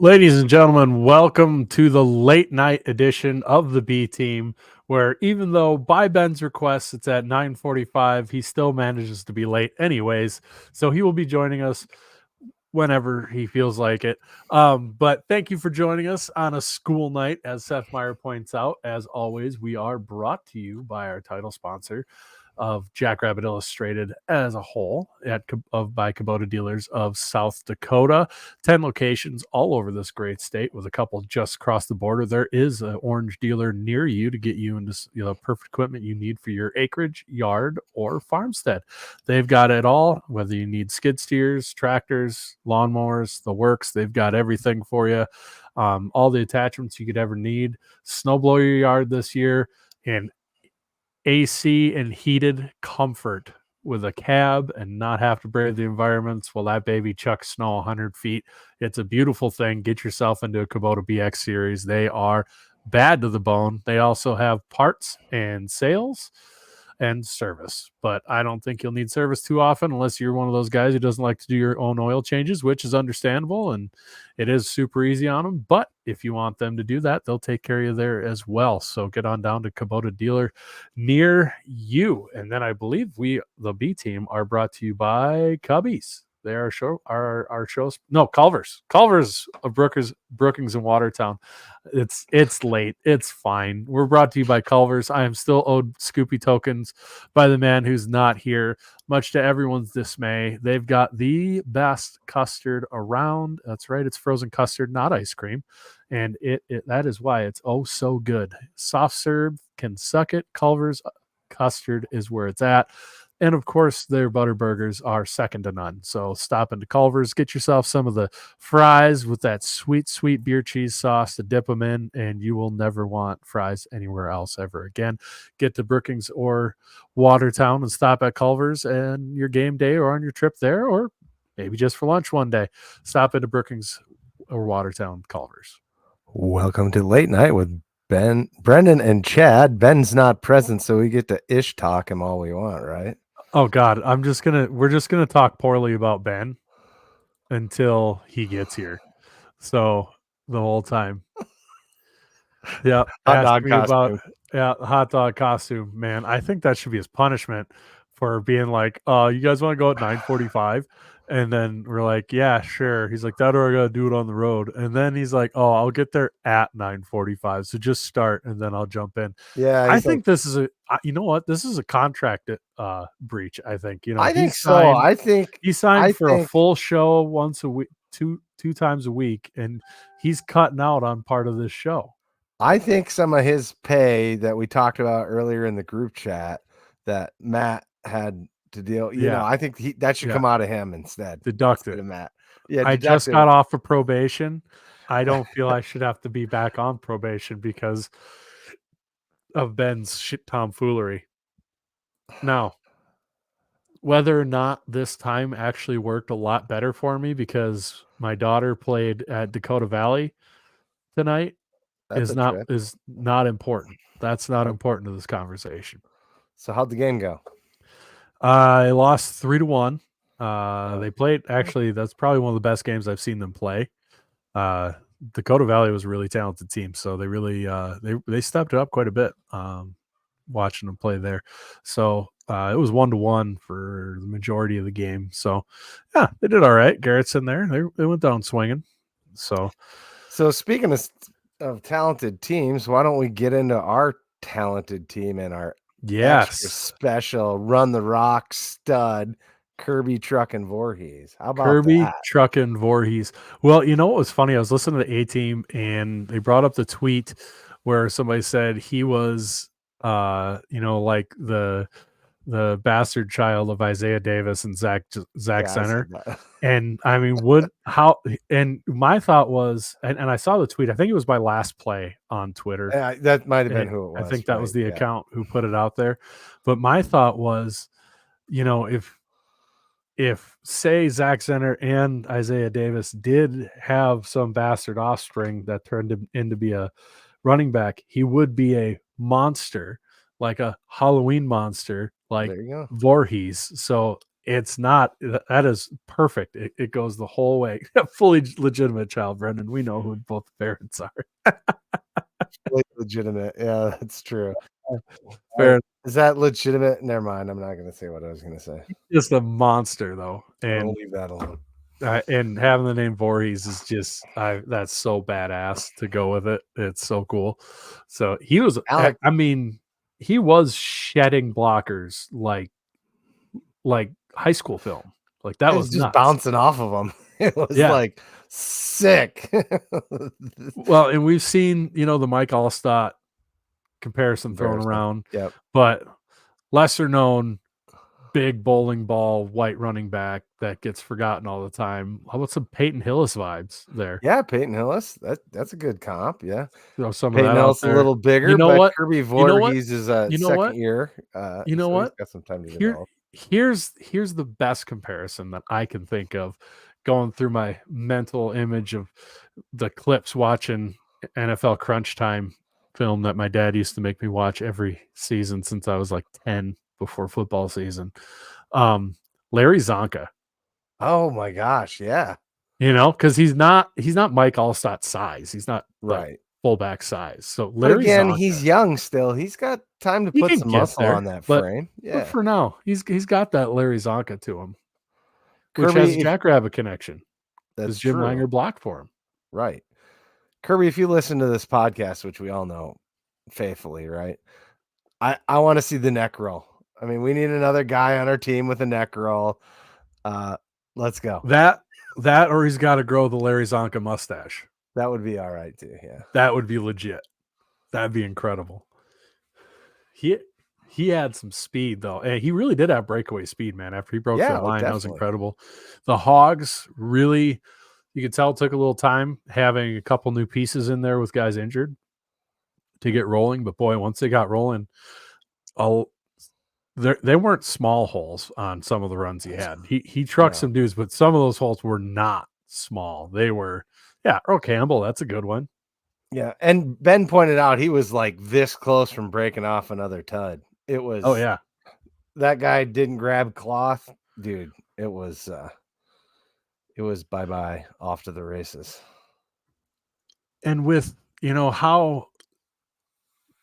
Ladies and gentlemen, welcome to the late night edition of the B Team, where even though by Ben's request it's at 9:45, he still manages to be late anyways. So he will be joining us whenever he feels like it. But thank you for joining us on a school night, as Seth Meyer points out. As always, we are brought to you by our title sponsor of Jackrabbit Illustrated as a whole by Kubota Dealers of South Dakota. 10 locations all over this great state, with a couple just across the border. There is an orange dealer near you to get you into perfect equipment you need for your acreage, yard, or farmstead. They've got it all, whether you need skid steers, tractors, lawnmowers, the works. They've got everything for you. All the attachments you could ever need. Snowblow your yard this year, and AC and heated comfort with a cab and not have to brave the environments while that baby chucks snow 100 feet. It's a beautiful thing. Get yourself into a Kubota BX series. They are bad to the bone. They also have parts and sales and service, but I don't think you'll need service too often unless you're one of those guys who doesn't like to do your own oil changes, which is understandable, and it is super easy on them. But if you want them to do that, they'll take care of you there as well. So get on down to Kubota dealer near you. And then I believe the B Team, are brought to you by Cubbies. They are our shows. No, Culver's of Brookings and Watertown. It's late. It's fine. We're brought to you by Culver's. I am still owed Scoopy tokens by the man who's not here, much to everyone's dismay. They've got the best custard around. That's right. It's frozen custard, not ice cream. And that is why it's oh so good. Soft serve can suck it. Culver's custard is where it's at. And of course, their butter burgers are second to none. So stop into Culver's, get yourself some of the fries with that sweet, sweet beer cheese sauce to dip them in, and you will never want fries anywhere else ever again. Get to Brookings or Watertown and stop at Culver's, and your game day or on your trip there, or maybe just for lunch one day, stop into Brookings or Watertown Culver's. Welcome to Late Night with Ben, Brendan, and Chad. Ben's not present, so we get to ish talk him all we want, right? Oh God, we're just gonna talk poorly about Ben until he gets here. So the whole time. Yeah. Hot dog costume. Hot dog costume, man. I think that should be his punishment for being like, you guys want to go at 9:45? And then we're like, yeah, sure. He's like, that or I gotta do it on the road. And then he's like, oh, I'll get there at 9:45. So just start and then I'll jump in. Yeah, I think this is you know what? This is a contract breach. I think, I think so. I think he signed for a full show once a week, two times a week, and he's cutting out on part of this show. I think some of his pay that we talked about earlier in the group chat that Matt had to deal, I think that should come out of him instead. Deducted. Matt. Yeah, I just got off of probation. I don't feel I should have to be back on probation because of Ben's shit tomfoolery. Now, whether or not this time actually worked a lot better for me because my daughter played at Dakota Valley tonight is not important. That's not important to this conversation. So how'd the game go? I lost 3-1. They played, actually, that's probably one of the best games I've seen them play. Dakota Valley was a really talented team, so they really they stepped it up quite a bit watching them play there. So it was 1-1 for the majority of the game. So yeah, they did all right. Garrett's in there. They went down swinging. So speaking of talented teams, why don't we get into our talented team and our extra special Run the Rock stud Kirby Truckin' Voorhees? How about Kirby Truckin' Voorhees? Well, you know what was funny? I was listening to the A-Team, and they brought up the tweet where somebody said he was, like the bastard child of Isaiah Davis and Zach Center. And I mean, and my thought was, and I saw the tweet, I think it was by Last Play on Twitter. That might have been who it was. I think that was the account who put it out there. But my thought was, if say Zach Center and Isaiah Davis did have some bastard offspring that turned him into be a running back, he would be a monster, like a Halloween monster, like Voorhees. So It's not. That is perfect. It goes the whole way. Fully legitimate child, Brendan. We know who both parents are. Legitimate. Yeah, that's true. Fair. Is that legitimate? Never mind. I'm not going to say what I was going to say. Just a monster, though, I'll and leave that alone. having the name Voorhees is just that's so badass to go with it. It's so cool. So he was. Alec, I mean, he was shedding blockers like high school film. Like that it was was just nuts. bouncing off of him. It was Yeah. like sick. Well, and we've seen the Mike Allstott comparison thrown Comparison. around, Yep. but lesser known big bowling ball white running back that gets forgotten all the time. How about some Peyton Hillis vibes there? Yeah, Peyton Hillis. That's a good comp. Yeah. Throw some of Peyton that out Hillis a there. little bigger, You know but what? Kirby You know what? Voorhees is a You know second what? year. You know So he's what? got some time to Here develop. here's the best comparison that I can think of going through my mental image of the clips watching NFL Crunch Time film that my dad used to make me watch every season since I was like 10 before football season. Larry Zonka, Oh my gosh, yeah. because he's not Mike Allstott's size. He's not like Right. fullback size. So But Larry again, Zonka, he's young still. He's got time to he put can some get muscle there, on that but frame. Yeah. for now, he's got that Larry Zonka to him, which has a Kirby, if Jackrabbit connection because that's Jim true. Langer blocked for him. Right. Kirby, if you listen to this podcast, which we all know faithfully, right? I want to see the neck roll. I mean, we need another guy on our team with a neck roll. Let's go. That or he's got to grow the Larry Zonka mustache. That would be all right too. Yeah. That would be legit. That'd be incredible. He had some speed though, and he really did have breakaway speed, man. After he broke Yeah, that line, that was definitely. incredible. The Hogs really, you could tell, took a little time having a couple new pieces in there with guys injured to get rolling. But boy, once they got rolling, they weren't small holes on some of the runs he had. He trucked some dudes, but some of those holes were not small. They were, Earl Campbell, that's a good one. Yeah, and Ben pointed out he was like this close from breaking off another tud. It was that guy didn't grab cloth, dude. It was bye-bye, off to the races. And with how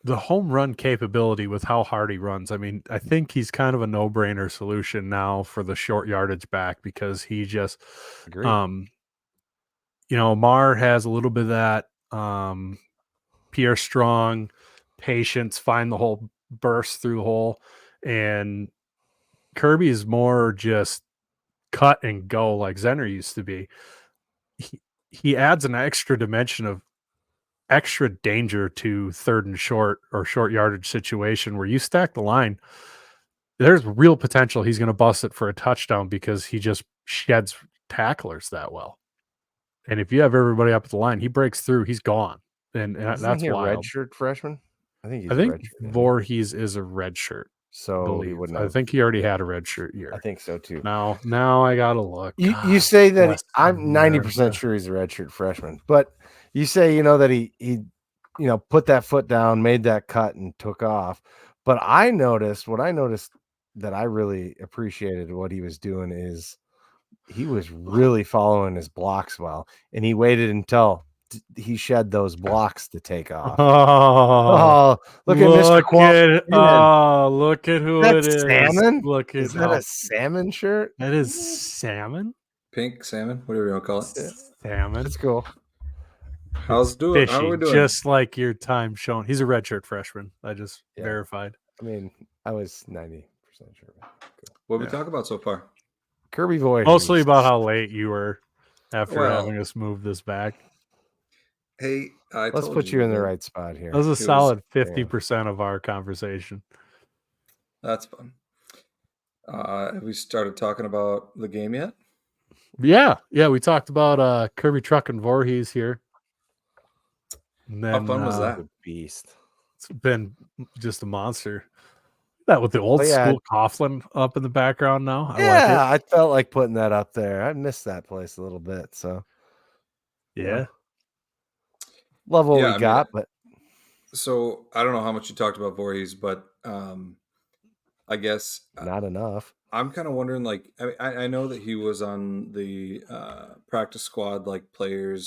the home run capability with how hard he runs, I mean, I think he's kind of a no-brainer solution now for the short yardage back because he just Agreed. Mar has a little bit of that Pierre Strong patience, find the hole, burst through the hole, and Kirby is more just cut and go like Zenner used to be. He adds an extra dimension of extra danger to third and short or short yardage situation where you stack the line. There's real potential he's going to bust it for a touchdown because he just sheds tacklers that well. And if you have everybody up at the line, he breaks through, he's gone. And Isn't that's he a wild. redshirt freshman? I think he's I a think redshirt. Voorhees is a red shirt. So he wouldn't I have. think he already had a red shirt year. I think so too. Now I gotta look. You say that West I'm 90% America. sure he's a redshirt freshman, but you say that he put that foot down, made that cut, and took off. But I noticed that I really appreciated what he was doing is he was really following his blocks well, and he waited until he shed those blocks to take off. Oh, Look at Mr. Quality. Look at who That's it is. salmon. Look at Is that a salmon shirt? That is salmon. Pink salmon, whatever you want to call it. Salmon. That's cool. How's doing? How are we doing? Just like your time shown. He's a redshirt freshman. I just verified. I mean, I was 90% sure. Cool. What did we talk about so far? Kirby Voorhees. Mostly about how late you were after having us move this back. Hey, let's put you in the right spot here. That was a solid 50% of our conversation. That's fun. Have we started talking about the game yet? Yeah. We talked about Kirby Truck and Voorhees here. And then, how fun was that? Beast. It's been just a monster. That with the old school Coughlin up in the background now. I like it. I felt like putting that up there. I missed that place a little bit. So yeah. Love what we got, but so I don't know how much you talked about Voorhees, but I guess not enough. I'm kind of wondering, like, I know that he was on the practice squad, like player of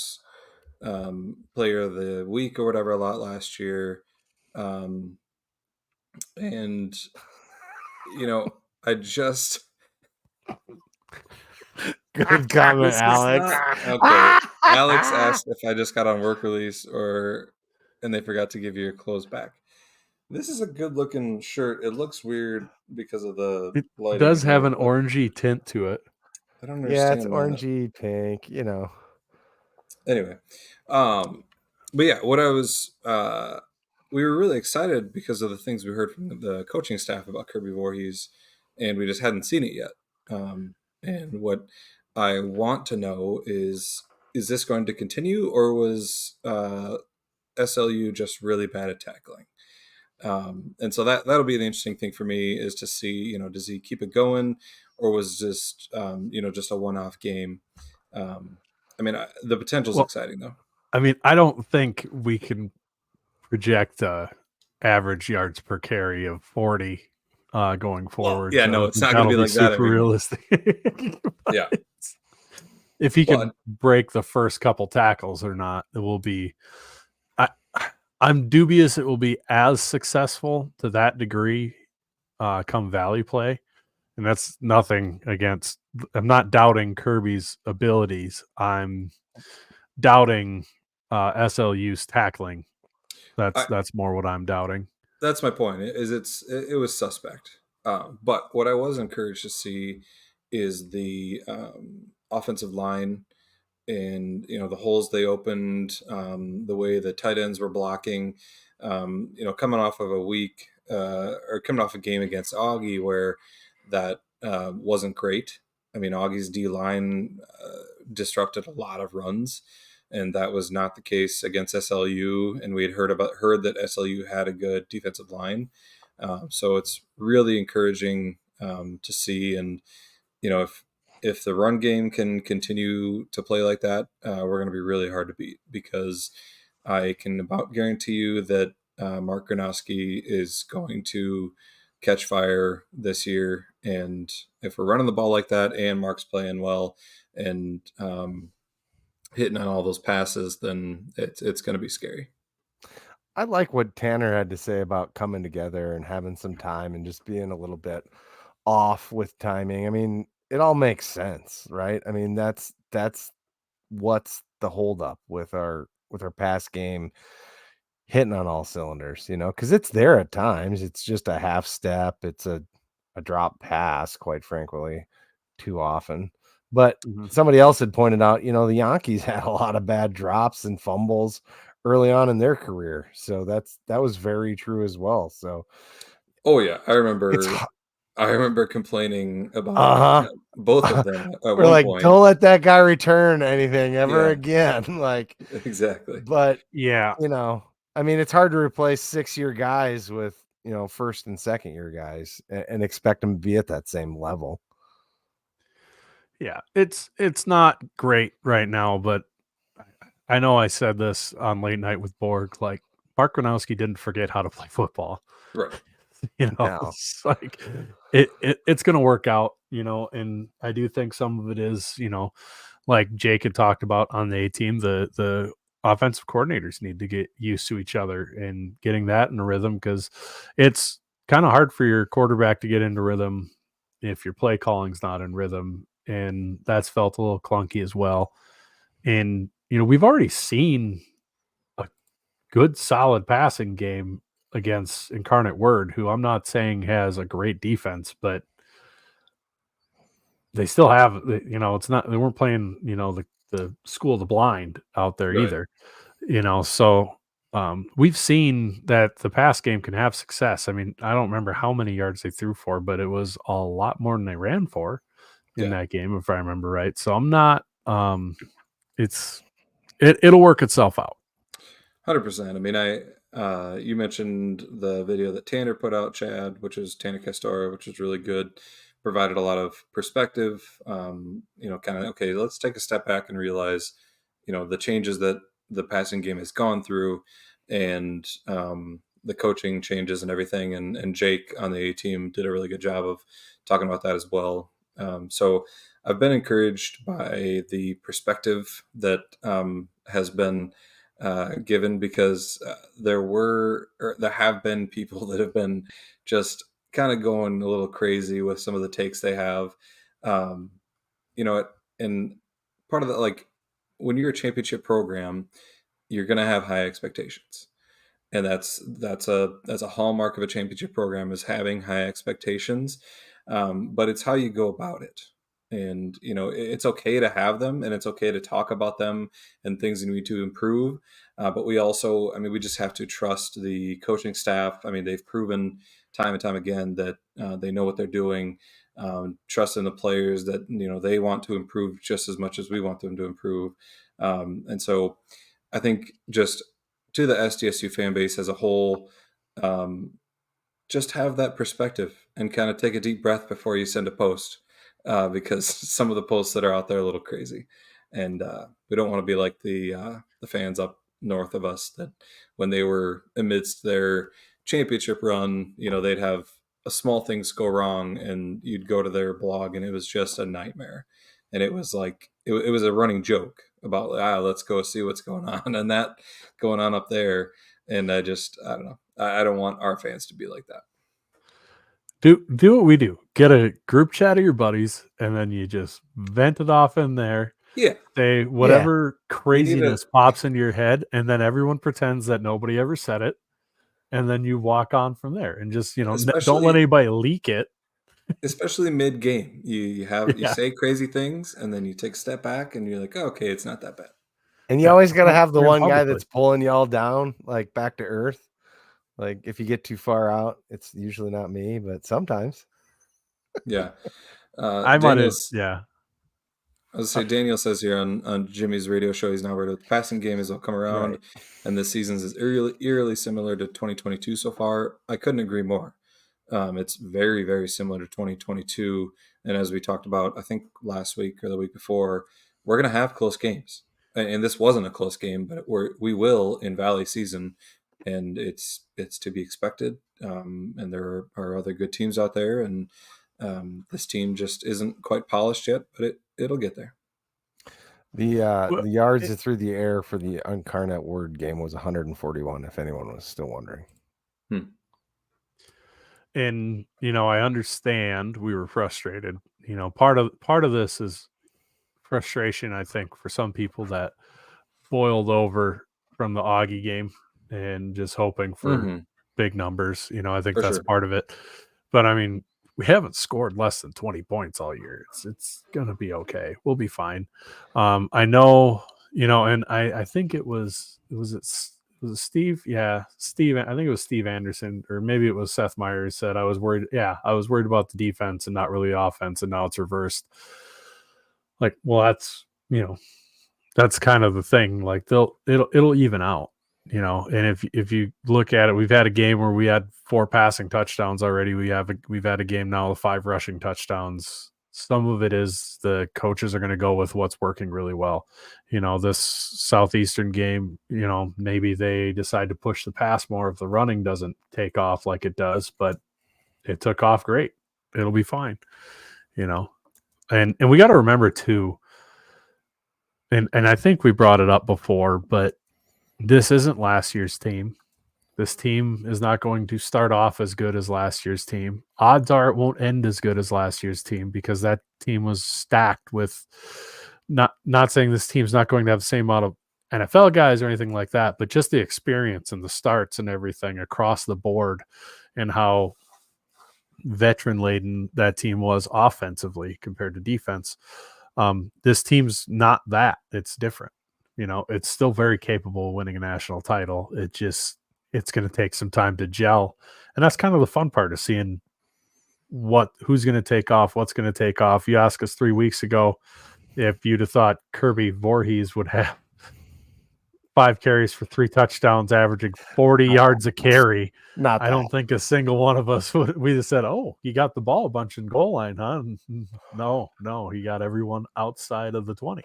the week or whatever a lot last year, and I just Good comment, this is Alex. not okay. Alex asked if I just got on work release and they forgot to give you your clothes back. This is a good looking shirt. It looks weird because of the It lighting does in have here, an but orangey tint to it. I don't Yeah, it's understand that. orangey pink, Anyway, but yeah, what I was we were really excited because of the things we heard from the coaching staff about Kirby Voorhees, and we just hadn't seen it yet. And what I want to know is this going to continue, or was SLU just really bad at tackling? And so that'll be an interesting thing for me, is to see, does he keep it going, or was just just a one-off game? I mean, the potential is Well, exciting though. I mean, I don't think we can project average yards per carry of 40 going Well, forward. yeah, So I no, don't it's think not going to that'll be be like that super every game. realistic. Yeah. But if he Well, can break the first couple tackles or not, it will be. I, I'm dubious it will be as successful to that degree come Valley play. And that's nothing against. I'm not doubting Kirby's abilities. I'm doubting SLU's tackling. I, That's more what I'm doubting. that's my point. It was suspect. But what I was encouraged to see is the offensive line, and the holes they opened, the way the tight ends were blocking. Coming off of a week or coming off a game against Augie where that wasn't great. I mean, Augie's D line disrupted a lot of runs, and that was not the case against SLU. And we had heard that SLU had a good defensive line, so it's really encouraging to see. And if the run game can continue to play like that, we're going to be really hard to beat, because I can about guarantee you that Mark Gronowski is going to catch fire this year. And if we're running the ball like that and Mark's playing well and hitting on all those passes, then it's going to be scary. I like what Tanner had to say about coming together and having some time and just being a little bit off with timing. I mean, it all makes sense, right? I mean, that's what's the holdup with our pass game hitting on all cylinders, because it's there at times. It's just a half step. It's a drop pass, quite frankly, too often. But Mhm. somebody else had pointed out, the Yankees had a lot of bad drops and fumbles early on in their career. So that was very true as well. So Oh yeah, I it's remember. I remember complaining about uh-huh. both of them at We're one like, point. don't let that guy return anything ever Yeah, again. Like, exactly. but Yeah. I mean, it's hard to replace 6-year guys with, first and second year guys and expect them to be at that same level. Yeah. It's not great right now, but I know I said this on Late Night with Borg. Like, Mark Gronowski didn't forget how to play football. Right. No. It's like it's gonna work out, and I do think some of it is, like Jake had talked about on the A team, the offensive coordinators need to get used to each other and getting that in a rhythm, because it's kind of hard for your quarterback to get into rhythm if your play calling's not in rhythm. And that's felt a little clunky as well. And we've already seen a good solid passing game against Incarnate Word, who I'm not saying has a great defense, but they still have, it's not, they weren't playing, the school of the blind out there Right. either, so we've seen that the pass game can have success. I mean, I don't remember how many yards they threw for, but it was a lot more than they ran for in Yeah. that game, if I remember right. So I'm not, it'll work itself out. 100%. I mean, you mentioned the video that Tanner put out, Chad, which is Tanner Castora, which is really good. Provided a lot of perspective. Kind of, okay, let's take a step back and realize, the changes that the passing game has gone through, and the coaching changes and everything, and Jake on the A team did a really good job of talking about that as well. So I've been encouraged by the perspective that has been given, because there have been people that have been just kind of going a little crazy with some of the takes they have. Um, and part of that, like, when you're a championship program, you're going to have high expectations, and that's a hallmark of a championship program, is having high expectations. But it's how you go about it, and it's okay to have them, and it's okay to talk about them and things that need to improve. But we also, I mean, we just have to trust the coaching staff. I mean, they've proven time and time again that they know what they're doing. Trust in the players that they want to improve just as much as we want them to improve. And so I think, just to the SDSU fan base as a whole, um, just have that perspective and kind of take a deep breath before you send a post, because some of the posts that are out there are a little crazy, and we don't want to be like the fans up north of us, that when they were amidst their championship run, they'd have a small things go wrong, and you'd go to their blog, and it was just a nightmare, and it was like it was a running joke about, let's go see what's going on, and that going on up there. And I don't know. I don't want our fans to be like that. Do what we do. Get a group chat of your buddies, and then you just vent it off in there. Yeah. Say whatever craziness pops into your head, and then everyone pretends that nobody ever said it, and then you walk on from there, and just don't let anybody leak it. Especially mid game, you say crazy things, and then you take a step back, and you're like, oh, okay, it's not that bad. And you always got to have the one guy that's pulling y'all down, like back to earth. Like, if you get too far out, it's usually not me, but sometimes. Yeah. I might have. Yeah. I was going to say, Daniel says here on Jimmy's radio show, he's now worried about the passing game as it'll come around, right, and this season is eerily similar to 2022 so far. I couldn't agree more. It's very, very similar to 2022. And as we talked about, I think last week or the week before, we're going to have close games. And this wasn't a close game, but we will in Valley season, and it's to be expected. And there are other good teams out there, and this team just isn't quite polished yet, but it'll get there. The yards through the air for the Incarnate Word game was 141, if anyone was still wondering. And I understand we were frustrated. Part of this is frustration, I think, for some people that boiled over from the Augie game and just hoping for big numbers. I think that's part of it. But I mean, we haven't scored less than 20 points all year. It's gonna be okay. We'll be fine. I know, and I think it was it Steve? Yeah, Steve. I think it was Steve Anderson, or maybe it was Seth Meyers said I was worried. Yeah, I was worried about the defense and not really the offense, and now it's reversed. Like, well, that's kind of the thing. Like, it'll even out, And if you look at it, we've had a game where we had 4 passing touchdowns already. We've had a game now with 5 rushing touchdowns. Some of it is the coaches are going to go with what's working really well. This Southeastern game, maybe they decide to push the pass more if the running doesn't take off like it does, but it took off great. It'll be fine, And we got to remember too, and I think we brought it up before, but this isn't last year's team. This team is not going to start off as good as last year's team. Odds are it won't end as good as last year's team, because that team was stacked with, not saying this team's not going to have the same amount of NFL guys or anything like that, but just the experience and the starts and everything across the board, and how veteran laden that team was offensively compared to defense. This team's not that. It's different. It's still very capable of winning a national title. It's going to take some time to gel. And that's kind of the fun part of seeing who's going to take off, what's going to take off. You asked us 3 weeks ago if you'd have thought Kirby Voorhees would have 5 carries for 3 touchdowns, averaging 40 yards a carry. I don't think a single one of us we'd have said, oh, he got the ball a bunch in goal line, huh? No, he got everyone outside of the 20.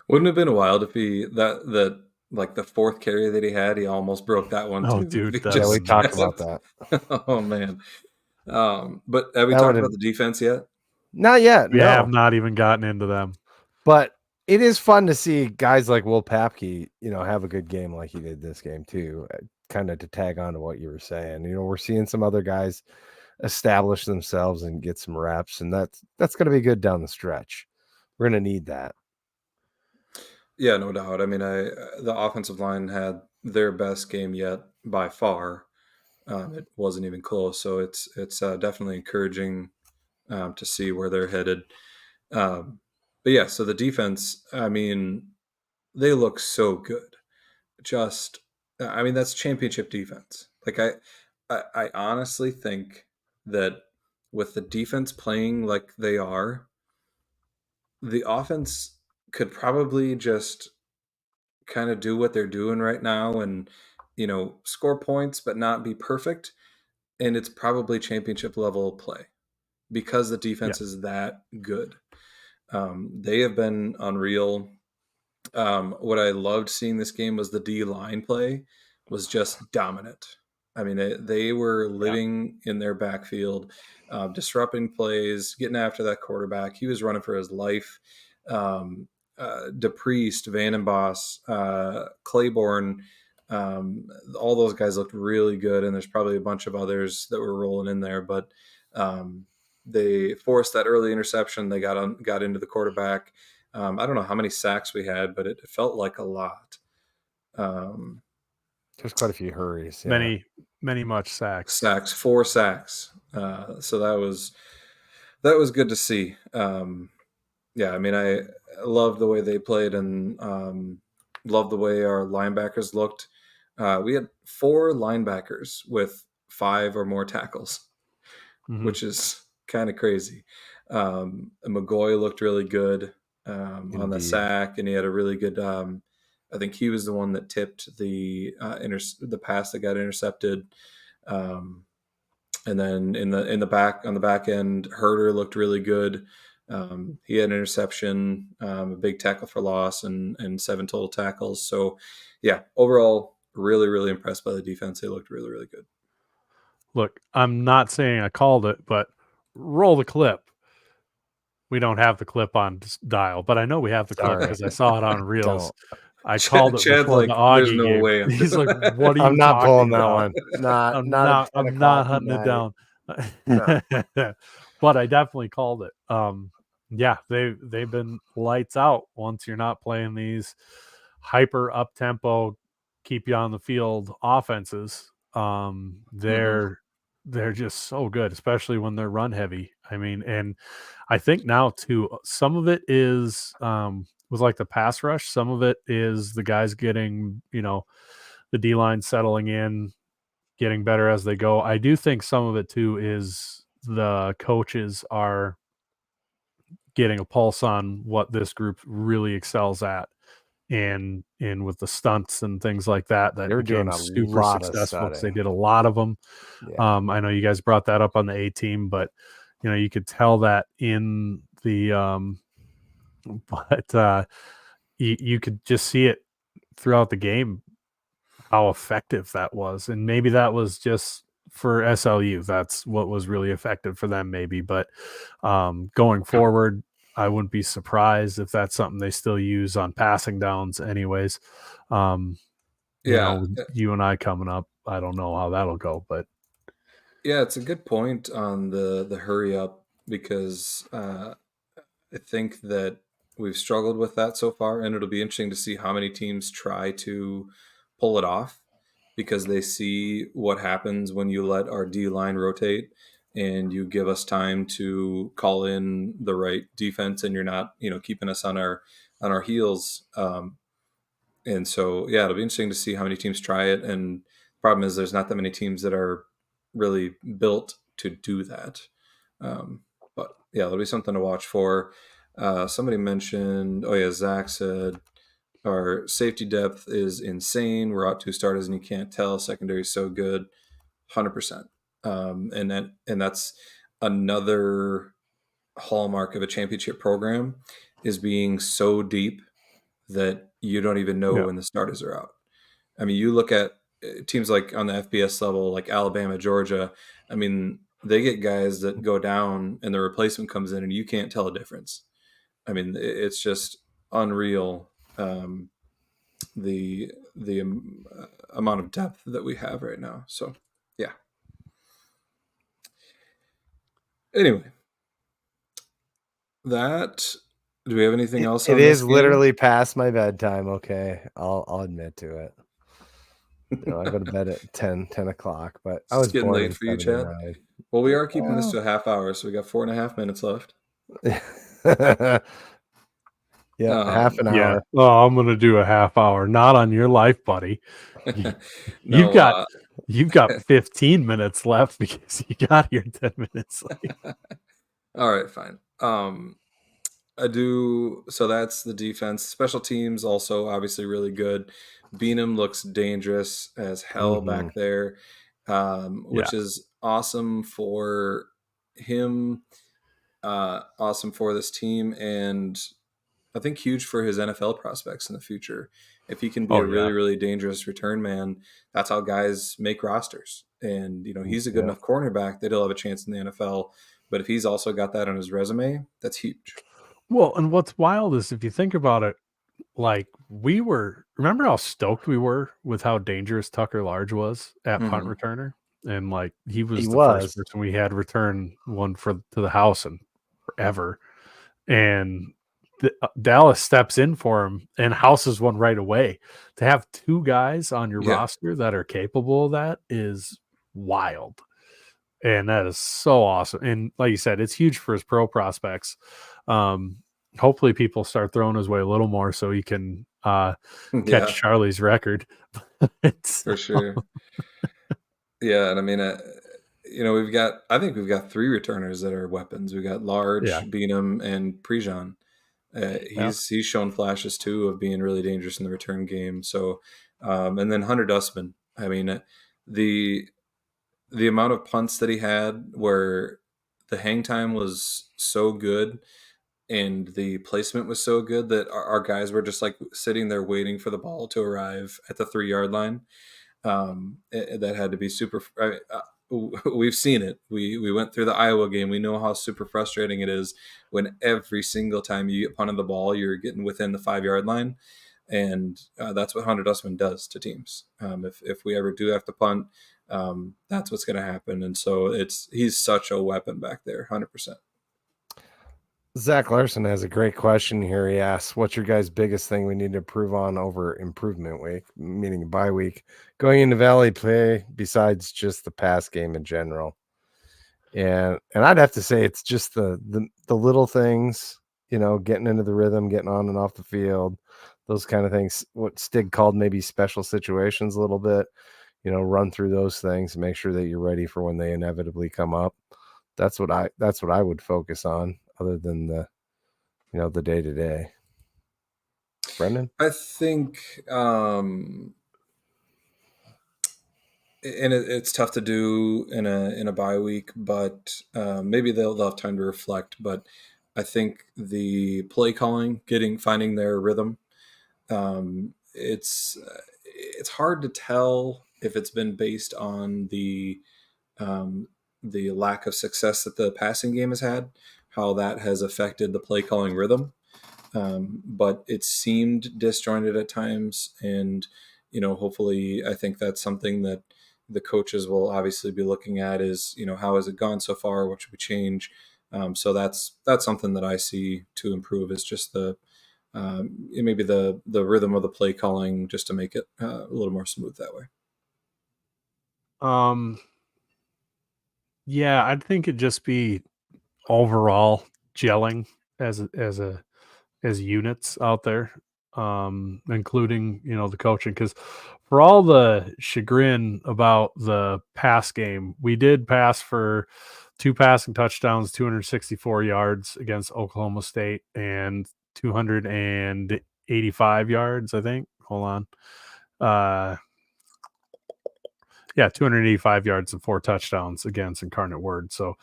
Wouldn't it have been wild if that like the fourth carry that he had, he almost broke that one Oh, too. dude, He that Yeah, was we just talked nuts. about kept. that. Oh man. But have we That would talked have about the defense yet? not yet, We have no. not even gotten into them. But it is fun to see guys like Will Papke, have a good game like he did this game too. Kind of to tag on to what you were saying. We're seeing some other guys establish themselves and get some reps, and that's going to be good down the stretch. We're going to need that. Yeah, no doubt. I mean, the offensive line had their best game yet by far. It wasn't even close, so it's definitely encouraging to see where they're headed. But yeah, so the defense, I mean, they look so good. Just, I mean, that's championship defense. Like I honestly think that with the defense playing like they are, the offense could probably just kind of do what they're doing right now and score points but not be perfect, and it's probably championship level play because the Yeah. defense is that good. They have been unreal. What I loved seeing this game was the D line play was just dominant. I mean, they were Yeah. living in their backfield, disrupting plays, getting after that quarterback. He was running for his life. Um, DePriest, Vandenboss, Claiborne, all those guys looked really good, and there's probably a bunch of others that were rolling in there, but um, they forced that early interception. They got into the quarterback. I don't know how many sacks we had, but it felt like a lot. Um, There's quite a few hurries. Yeah. Many much sacks. 4 sacks. So that was good to see. Yeah, I mean, I love the way they played and love the way our linebackers looked. We had 4 linebackers with 5 or more tackles, Mhm. which is kind of crazy. McGoy looked really good on the Indeed. sack, and he had a really good. I think he was the one that tipped the pass that got intercepted. Um, and then in the back on the back end, Herder looked really good. He had an interception, a big tackle for loss, and 7 total tackles. So, yeah, overall, really really impressed by the defense. They looked really really good. Look, I'm not saying I called it, but roll the clip. We don't have the clip on dial, but I know we have the clip Sorry. because I saw it on Reels. Don't. I called it Chad's before the like, "There's Augie no game. way I'm He's doing like, that." "What are I'm you not pulling talking that about?" one. Not at 10 I'm not o'clock hunting it tonight. down. No. But I definitely called it. Yeah, they've been lights out once you're not playing these hyper up tempo, keep you on the field offenses. Mhm. They're just so good, especially when they're run heavy. I mean, and I think now too, some of it is with like the pass rush, some of it is the guys getting, the D line settling in, getting better as they go. I do think some of it too is the coaches are getting a pulse on what this group really excels at. And with the stunts and things like that They're doing became a super lot of successful because they studying. did a lot of them. Yeah. I know you guys brought that up on the A team, but you could tell that in the but you could just see it throughout the game how effective that was. And maybe that was just for SLU. That's what was really effective for them, maybe. But going forward, I wouldn't be surprised if that's something they still use on passing downs, anyways. Um, Yeah, you and I coming up, I don't know how that'll go, but yeah, it's a good point on the hurry up because I think that we've struggled with that so far, and it'll be interesting to see how many teams try to pull it off because they see what happens when you let our D line rotate and you give us time to call in the right defense, and you're not, keeping us on our heels. And so, yeah, it'll be interesting to see how many teams try it. And the problem is, there's not that many teams that are really built to do that. But yeah, there'll be something to watch for. Somebody mentioned, oh yeah, Zach said our safety depth is insane. We're out 2 starters and you can't tell. Secondary is so good, 100%. And that's another hallmark of a championship program is being so deep that you don't even know when the starters are out. I mean, you look at teams like on the FBS level, like Alabama, Georgia. I mean, they get guys that go down and the replacement comes in and you can't tell a difference. I mean, it's just unreal. The amount of depth that we have right now. So, yeah. Anyway, that. Do we have anything else It on this is game? literally past my bedtime. Okay, I'll admit to it. I go to bed at 10 o'clock, but I was getting born late in for you, Chad. 79. Well, we are keeping this to a half hour, so we got 4.5 minutes left. Yeah, half an Yeah. hour. Oh, I'm gonna do a half hour. Not on your life, buddy. You've No, got 15 minutes left because you got here 10 minutes late. all right, fine. I do. So that's the defense. Special teams also obviously really good. Beanham looks dangerous as hell back there, which is awesome for him. Awesome for this team, and I think huge for his NFL prospects in the future. If he can be a really, really dangerous return man, that's how guys make rosters. And he's a good enough cornerback that he'll have a chance in the NFL. But if he's also got that on his resume, that's huge. Well, and what's wild is if you think about it, like remember how stoked we were with how dangerous Tucker Large was at punt returner, and like he was the first person we had return one to the house in forever, and Dallas steps in for him and houses one right away. To have two guys on your roster that are capable of that is wild. And that is so awesome. And like you said, it's huge for his pro prospects. Hopefully people start throwing his way a little more so he can catch Charlie's record. For sure. Yeah. And I mean, I think we've got 3 returners that are weapons. We got Large, Beanham, and Prejean. He's shown flashes too of being really dangerous in the return game. So, and then Hunter Dustman. I mean, the amount of punts that he had where the hang time was so good and the placement was so good that our guys were just like sitting there waiting for the ball to arrive at the 3-yard line. That had to be super. We've seen it. We went through the Iowa game. We know how super frustrating it is when every single time you get punted the ball, you're getting within the 5-yard line, and that's what Hunter Dustman does to teams. If we ever do have to punt, that's what's going to happen. And so he's such a weapon back there, 100%. Zach Larson has a great question here. He asks, what's your guys' biggest thing we need to improve on over improvement week, meaning bye week, going into Valley play besides just the pass game in general? And I'd have to say it's just the little things, getting into the rhythm, getting on and off the field, those kind of things. What Stig called maybe special situations a little bit, run through those things and make sure that you're ready for when they inevitably come up. That's what I would focus on, other than the day-to-day. Brendan? I think, and it's tough to do in a bye week, but maybe they'll have time to reflect. But I think the play calling, finding their rhythm, it's hard to tell if it's been based on the lack of success that the passing game has had, how that has affected the play calling rhythm. But it seemed disjointed at times, and hopefully, I think that's something that the coaches will obviously be looking at is how has it gone so far? What should we change? So that's something that I see to improve is just maybe the rhythm of the play calling, just to make it a little more smooth that way. Yeah, I think it'd just be overall gelling as units out there, including the coaching, because for all the chagrin about the pass game, we did pass for 2 passing touchdowns, 264 yards against Oklahoma State, and 285 yards, I think. Hold on. 285 yards and 4 touchdowns against Incarnate Word. So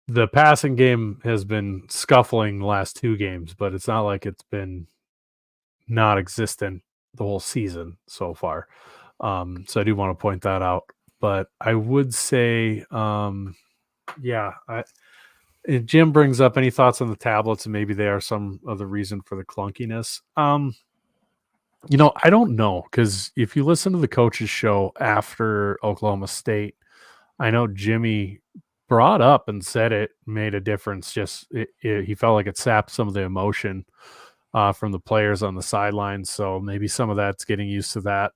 the passing game has been scuffling the last 2 games, but it's not like it's been non-existent the whole season so far. So I do want to point that out. But I would say, if Jim brings up any thoughts on the tablets, and maybe they are some of the reason for the clunkiness. I don't know, because if you listen to the coach's show after Oklahoma State, I know Jimmy brought up and said it made a difference. Just he felt like it sapped some of the emotion from the players on the sidelines. So maybe some of that's getting used to that.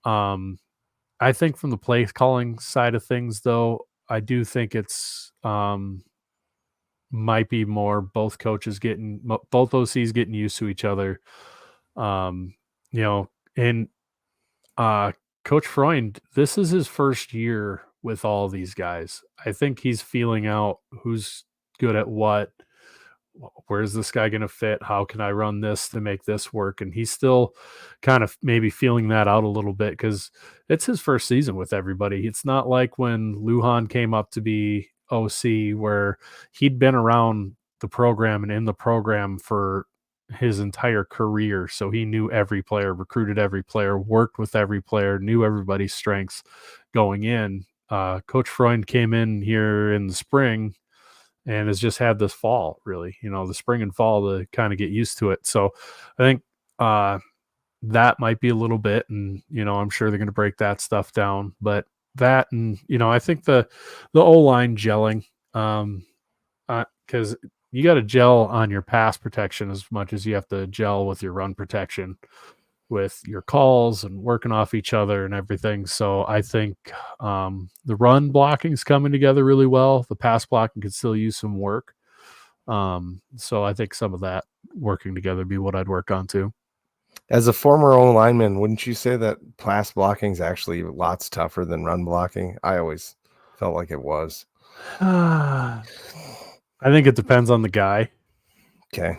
I think from the play calling side of things, though, I do think it's might be more both coaches both OCs getting used to each other. Um, and Coach Freund, this is his first year with all these guys. I think he's feeling out who's good at what. Where's this guy going to fit? How can I run this to make this work? And he's still kind of maybe feeling that out a little bit because it's his first season with everybody. It's not like when Lujan came up to be OC, where he'd been around the program and in the program for his entire career. So he knew every player, recruited every player, worked with every player, knew everybody's strengths going in. Coach Freund came in here in the spring and has just had this fall, really, the spring and fall to kind of get used to it. So I think that might be a little bit, and I'm sure they're going to break that stuff down. But that, and I think the O-line gelling, because you got to gel on your pass protection as much as you have to gel with your run protection, with your calls and working off each other and everything. So I think the run blocking is coming together really well. The pass blocking could still use some work. So I think some of that working together would be what I'd work on too. As a former O lineman, wouldn't you say that pass blocking is actually lots tougher than run blocking? I always felt like it was. I think it depends on the guy. Okay.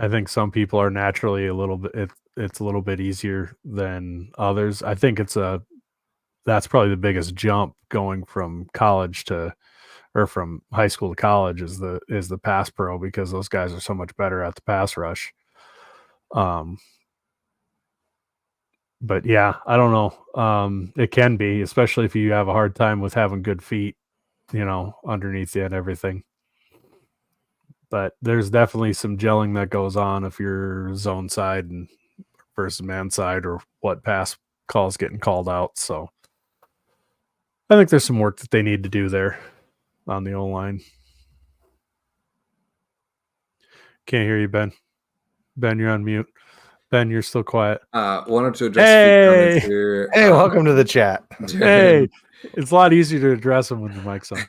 I think some people are naturally a little bit, it's a little bit easier than others. I think that's probably the biggest jump going from college to, or from high school to college, is the pass pro, because those guys are so much better at the pass rush. But yeah, I don't know. It can be, especially if you have a hard time with having good feet, underneath you and everything. But there's definitely some gelling that goes on if you're zone side and versus man side, or what pass calls getting called out. So I think there's some work that they need to do there on the O-line. Can't hear you, Ben. Ben, you're on mute. Ben, you're still quiet. Wanted to address a few comments here. Hey, welcome to the chat. Hey, it's a lot easier to address them when your mic's on.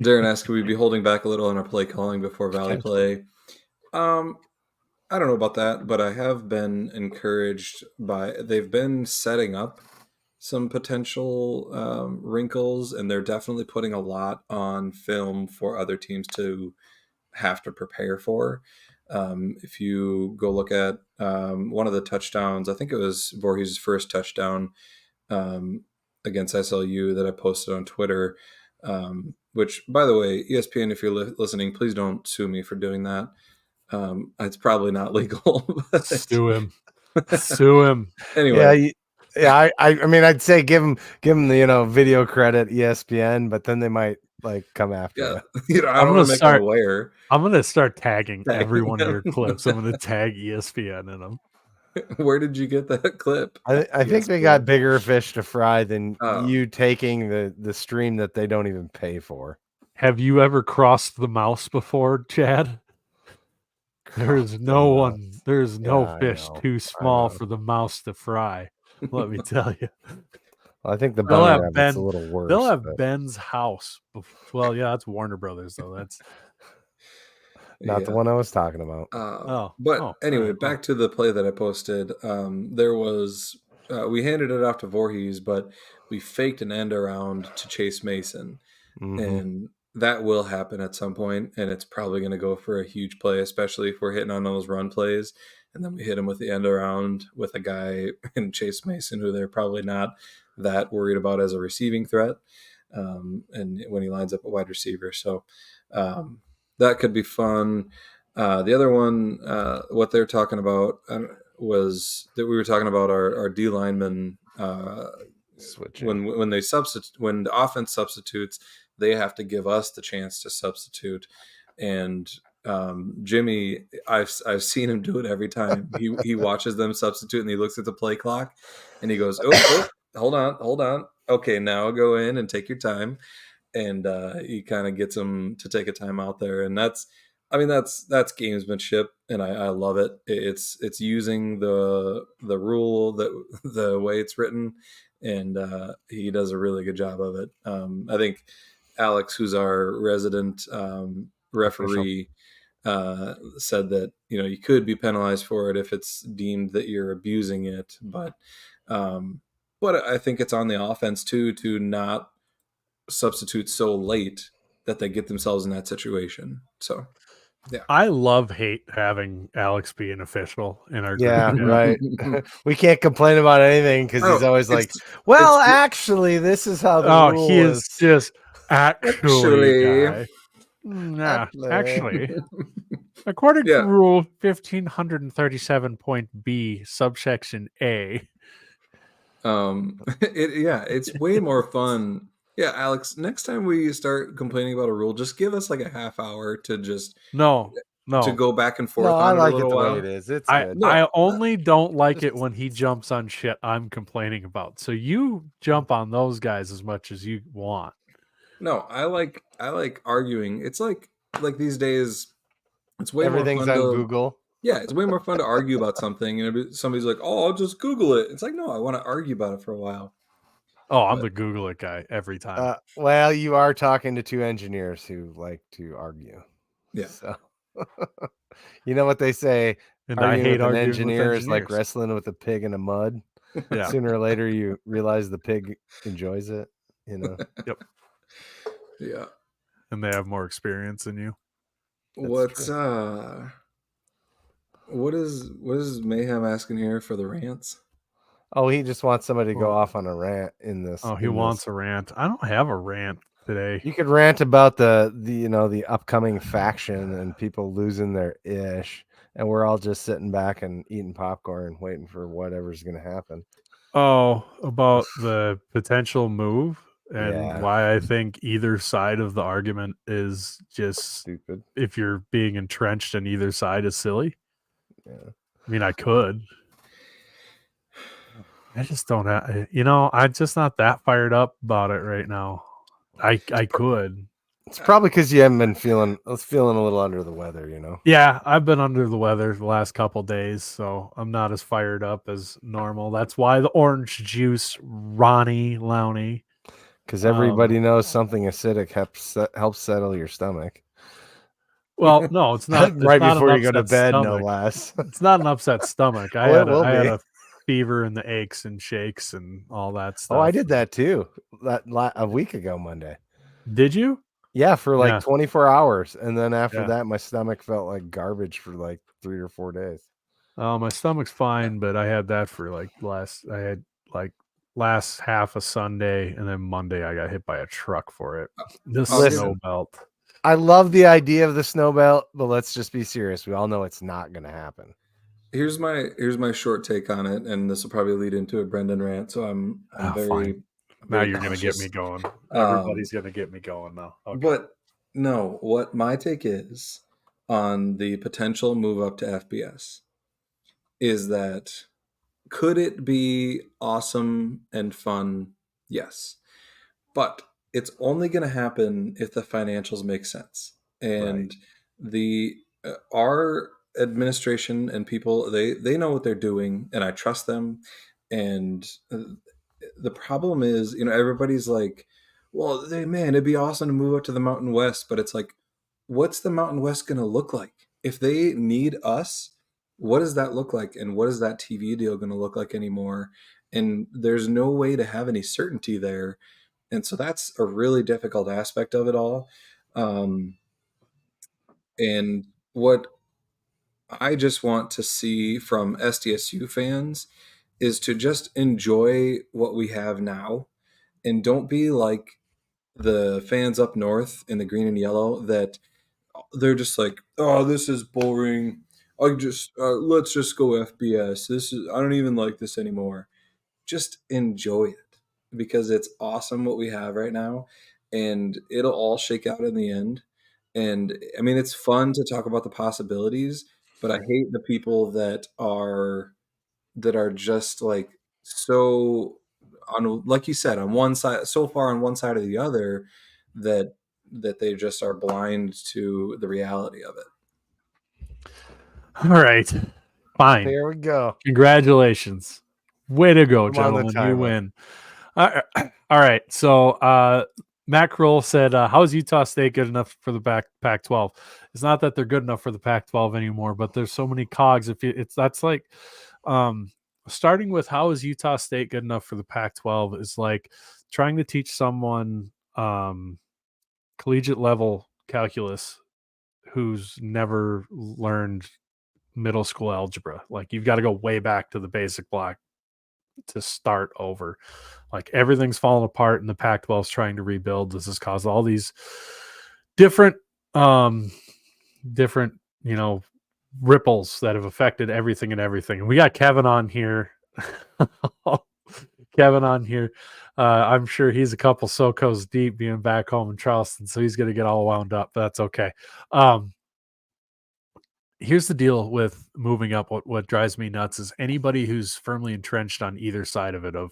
Darren asked, could we be holding back a little on our play calling before Valley play? I don't know about that, but I have been encouraged by, they've been setting up some potential wrinkles, and they're definitely putting a lot on film for other teams to have to prepare for. If you go look at one of the touchdowns, I think it was Voorhees' first touchdown against SLU that I posted on Twitter, which, by the way, ESPN, if you're listening, please don't sue me for doing that. It's probably not legal. Sue him. Sue him. Anyway. Yeah. I mean, I'd say give him the video credit, ESPN, but then they might come after you. I don't want to make them aware. I'm gonna start tagging every one of your clips. I'm gonna tag ESPN in them. Where did you get that clip? I think they got bigger fish to fry than you taking the stream that they don't even pay for. Have you ever crossed the mouse before, Chad? There's no fish too small for the mouse to fry. Let me tell you. Well, I think the bunny rabbit's a little worse. They'll have Ben's house. Well, yeah, that's Warner Brothers, though. That's not the one I was talking about. Anyway, back to the play that I posted. There was we handed it off to Voorhees, but we faked an end around to Chase Mason, and that will happen at some point, and it's probably going to go for a huge play, especially if we're hitting on those run plays, and then we hit him with the end around with a guy in Chase Mason who they're probably not that worried about as a receiving threat, and when he lines up a wide receiver. So that could be fun. The other one, what they're talking about was that we were talking about our D linemen. Switching. When they substitute, when the offense substitutes, they have to give us the chance to substitute. And Jimmy, I've seen him do it every time. He watches them substitute and he looks at the play clock and he goes, "Oh, hold on. Okay, now go in and take your time." And he kind of gets them to take a time out there, and that's gamesmanship, and I love it. It's using the rule that the way it's written, and he does a really good job of it. I think Alex, who's our resident Official. referee, said that you could be penalized for it if it's deemed that you're abusing it, but I think it's on the offense too to not substitute so late that they get themselves in that situation. So, yeah. I hate having Alex be an official in our group. Yeah, right. We can't complain about anything because he's always like, "Well, it's actually, this is how the Oh, rule he is just actually guy. Nah, actually, according to Yeah. Rule 1537.b, subsection A. It's way more fun. Yeah, Alex, next time we start complaining about a rule, just give us like a half hour to just No, to go back and No, forth I on it a like it little the way while. it is. It's I good. I No, only don't like it Just- when he jumps on shit I'm complaining about. So you jump on those guys as much as you want. no, I like arguing. It's like these days, it's way more Everything's fun on to Google. Yeah, it's way more fun to argue about something, and somebody's like, "Oh, I'll just Google it." It's like, no, I want to argue about it for a while. Oh, I'm But the Google it guy every time. Well, you are talking to two engineers who like to argue. yeah, So, you know what they say? And I Arguing hate with an arguing with engineer is like engineers. wrestling with a pig in a mud. Yeah. Sooner or later, you realize the pig enjoys it. You know. Yep. yeah. And they have more experience than you. What's true. what is Mayhem asking here for the rants? Oh, he just wants somebody to go Oh. off on a rant in this. Oh, he wants a rant. I don't have a rant today. You could rant about the upcoming faction and people losing their ish, and we're all just sitting back and eating popcorn, waiting for whatever's going to happen. Oh, about the potential move and Yeah. why I think either side of the argument is just Stupid. if you're being entrenched in either side is silly. Yeah. I mean, I could. I just don't have, I'm just not that fired up about it right now. I could. It's probably because you haven't been feeling a little under the weather, you know. Yeah, I've been under the weather the last couple days, so I'm not as fired up as normal. That's why the orange juice, Ronnie Lowney. Because everybody knows something acidic helps settle your stomach. Well, no, it's not. It's Right not before an you go to upset bed, no stomach. less. It's not an upset stomach. I Oh, it had will be. a fever and the aches and shakes and all that stuff. Oh, I did that too. A week ago Monday. Did you? Yeah, for like Yeah. 24 hours, and then after Yeah. that, my stomach felt like garbage for like 3 or 4 days. Oh, my stomach's fine, but I had that for last half of Sunday, and then Monday I got hit by a truck for it. The snow belt. I love the idea of the snow belt, but let's just be serious. We all know it's not going to happen. Here's my short take on it, and this will probably lead into a Brendan rant. So I'm very fine. Now very you're going to get cautious. me going. Everybody's going to get me going now. Okay. But no, what my take is on the potential move up to FBS is that could it be awesome and fun? Yes. But it's only going to happen if the financials make sense. And the our administration and people, they know what they're doing, and I trust them. And the problem is, everybody's like, well, man, it'd be awesome to move up to the Mountain West, but it's like, what's the Mountain West going to look like? If they need us, what does that look like? And what is that TV deal going to look like anymore? And there's no way to have any certainty there. And so that's a really difficult aspect of it all. And what I just want to see from SDSU fans is to just enjoy what we have now, and don't be like the fans up north in the green and yellow that they're just like, oh, this is boring. Let's just go FBS. I don't even like this anymore. Just enjoy it because it's awesome what we have right now, and it'll all shake out in the end. And I mean, it's fun to talk about the possibilities, but I hate the people that are just like so on, like you said, on one side, so far on one side or the other, that they just are blind to the reality of it. All right. Fine. Here we go. Congratulations. Way to go, I'm on the gentlemen. You timer. win. All right. So Matt Kroll said, how is Utah State good enough for the Pac-12? It's not that they're good enough for the Pac-12 anymore, but there's so many cogs. That's like starting with how is Utah State good enough for the Pac-12 is like trying to teach someone collegiate level calculus who's never learned middle school algebra. Like you've got to go way back to the basic block to start over. Like everything's falling apart and the Pac-12 is trying to rebuild. This has caused all these different different, ripples that have affected everything and everything. And we got Kevin on here. Kevin on here. I'm sure he's a couple SoCos deep being back home in Charleston, so he's going to get all wound up, but that's okay. Here's the deal with moving up. What drives me nuts is anybody who's firmly entrenched on either side of it of,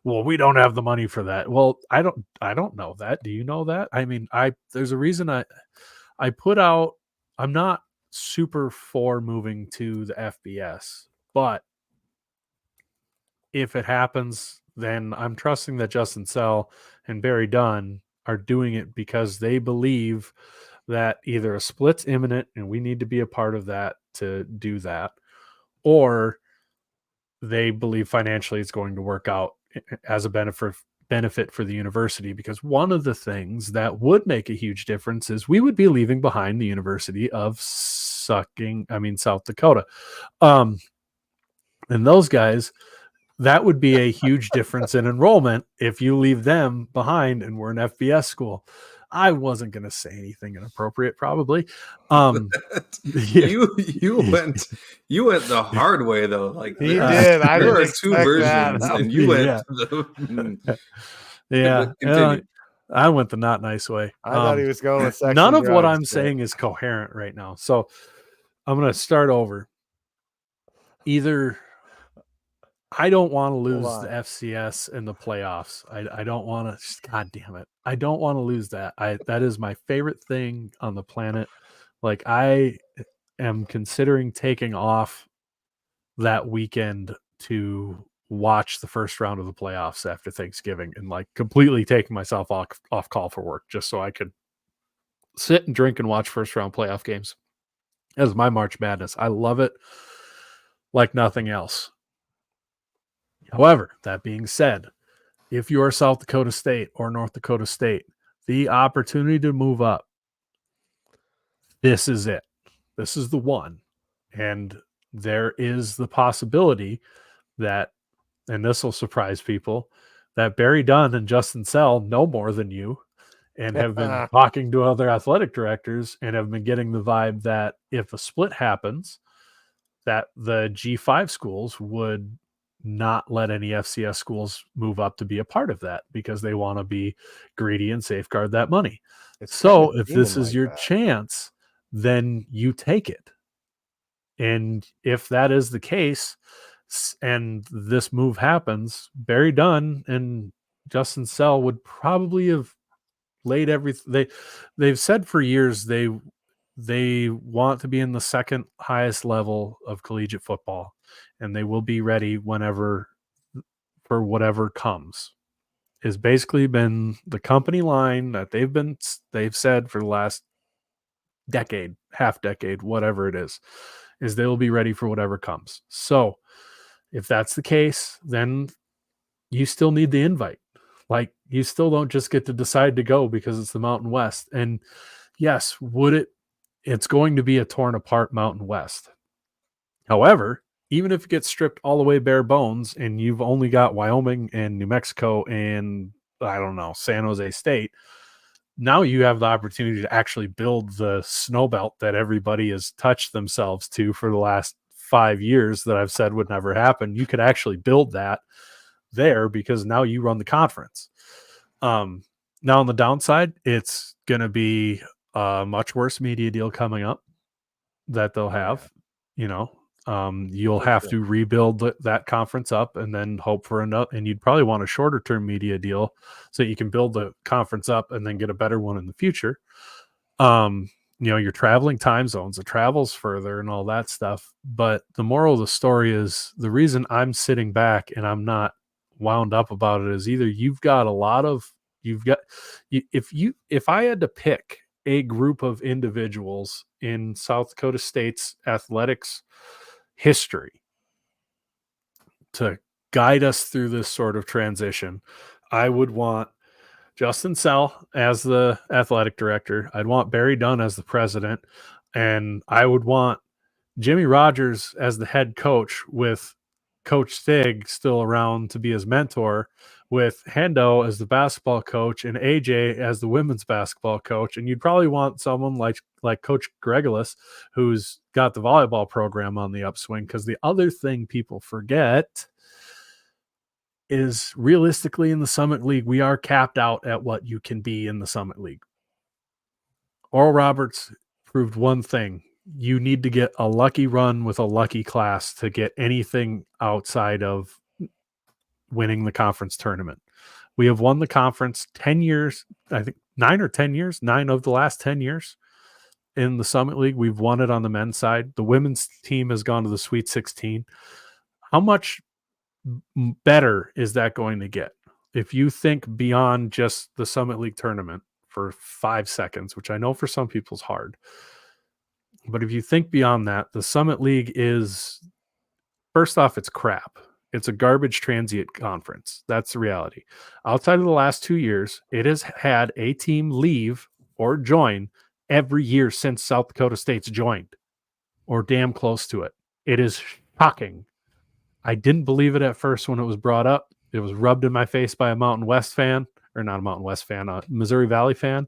well, we don't have the money for that. Well, I don't know that. Do you know that? I mean, there's a reason I put out, I'm not super for moving to the FBS, but if it happens, then I'm trusting that Justin Sell and Barry Dunn are doing it because they believe that either a split's imminent and we need to be a part of that to do that, or they believe financially it's going to work out as a benefit for the university. Because one of the things that would make a huge difference is we would be leaving behind the University of South Dakota. And those guys, that would be a huge difference in enrollment if you leave them behind and we're an FBS school. I wasn't going to say anything inappropriate, probably. You went the hard way though. Like he did. I there didn't are two expect versions, that. and you went Yeah. the Yeah. Continue. I went the not nice way. I thought he was going with sex. None and of what drugs, I'm saying is coherent right now. So I'm going to start over. Either I don't want to lose the FCS in the playoffs. I don't want to. God damn it! I don't want to lose that. That is my favorite thing on the planet. Like I am considering taking off that weekend to watch the first round of the playoffs after Thanksgiving and like completely taking myself off call for work just so I could sit and drink and watch first round playoff games. That is my March Madness. I love it like nothing else. However, that being said, if you are South Dakota State or North Dakota State, the opportunity to move up, this is it. This is the one. And there is the possibility that, and this will surprise people, that Barry Dunn and Justin Sell know more than you and have been talking to other athletic directors and have been getting the vibe that if a split happens, that the G5 schools would not let any FCS schools move up to be a part of that because they want to be greedy and safeguard that money. So if this is your chance, then you take it. And if that is the case and this move happens, Barry Dunn and Justin Sell would probably have laid everything. They've said for years they want to be in the second highest level of collegiate football, and they will be ready whenever for whatever comes. Has basically been the company line that they've said for the last decade, half decade, whatever it is they will be ready for whatever comes. So if that's the case, then you still need the invite. Like you still don't just get to decide to go because it's the Mountain West. And yes, it's going to be a torn apart Mountain West. However, even if it gets stripped all the way bare bones and you've only got Wyoming and New Mexico and I don't know, San Jose State, now you have the opportunity to actually build the snow belt that everybody has touched themselves to for the last 5 years that I've said would never happen. You could actually build that there because now you run the conference. Now on the downside, it's going to be a much worse media deal coming up that they'll have. You'll have to rebuild that conference up and then hope for another. And you'd probably want a shorter term media deal so that you can build the conference up and then get a better one in the future. You're traveling time zones, the travel's further and all that stuff. But the moral of the story is the reason I'm sitting back and I'm not wound up about it is either if I had to pick a group of individuals in South Dakota State's athletics history to guide us through this sort of transition, I would want Justin Sell as the athletic director. I'd want Barry Dunn as the president, and I would want Jimmy Rogers as the head coach with Coach Stig still around to be his mentor, with Hendo as the basketball coach and AJ as the women's basketball coach. And you'd probably want someone like Coach Gregolis, who's got the volleyball program on the upswing. Because the other thing people forget is realistically in the Summit League, we are capped out at what you can be in the Summit League. Oral Roberts proved one thing. You need to get a lucky run with a lucky class to get anything outside of winning the conference tournament. We have won the conference 10 years, I think 9 or 10 years, 9 of the last 10 years in the Summit League. We've won it on the men's side. The women's team has gone to the Sweet 16. How much better is that going to get? If you think beyond just the Summit League tournament for 5 seconds, which I know for some people is hard, but if you think beyond that, the Summit League is, first off, it's crap. It's a garbage transient conference. That's the reality. Outside of the last 2 years, it has had a team leave or join every year since South Dakota State's joined, or damn close to it. It is shocking. I didn't believe it at first when it was brought up. It was rubbed in my face by a Mountain West fan, or not a Mountain West fan, a Missouri Valley fan,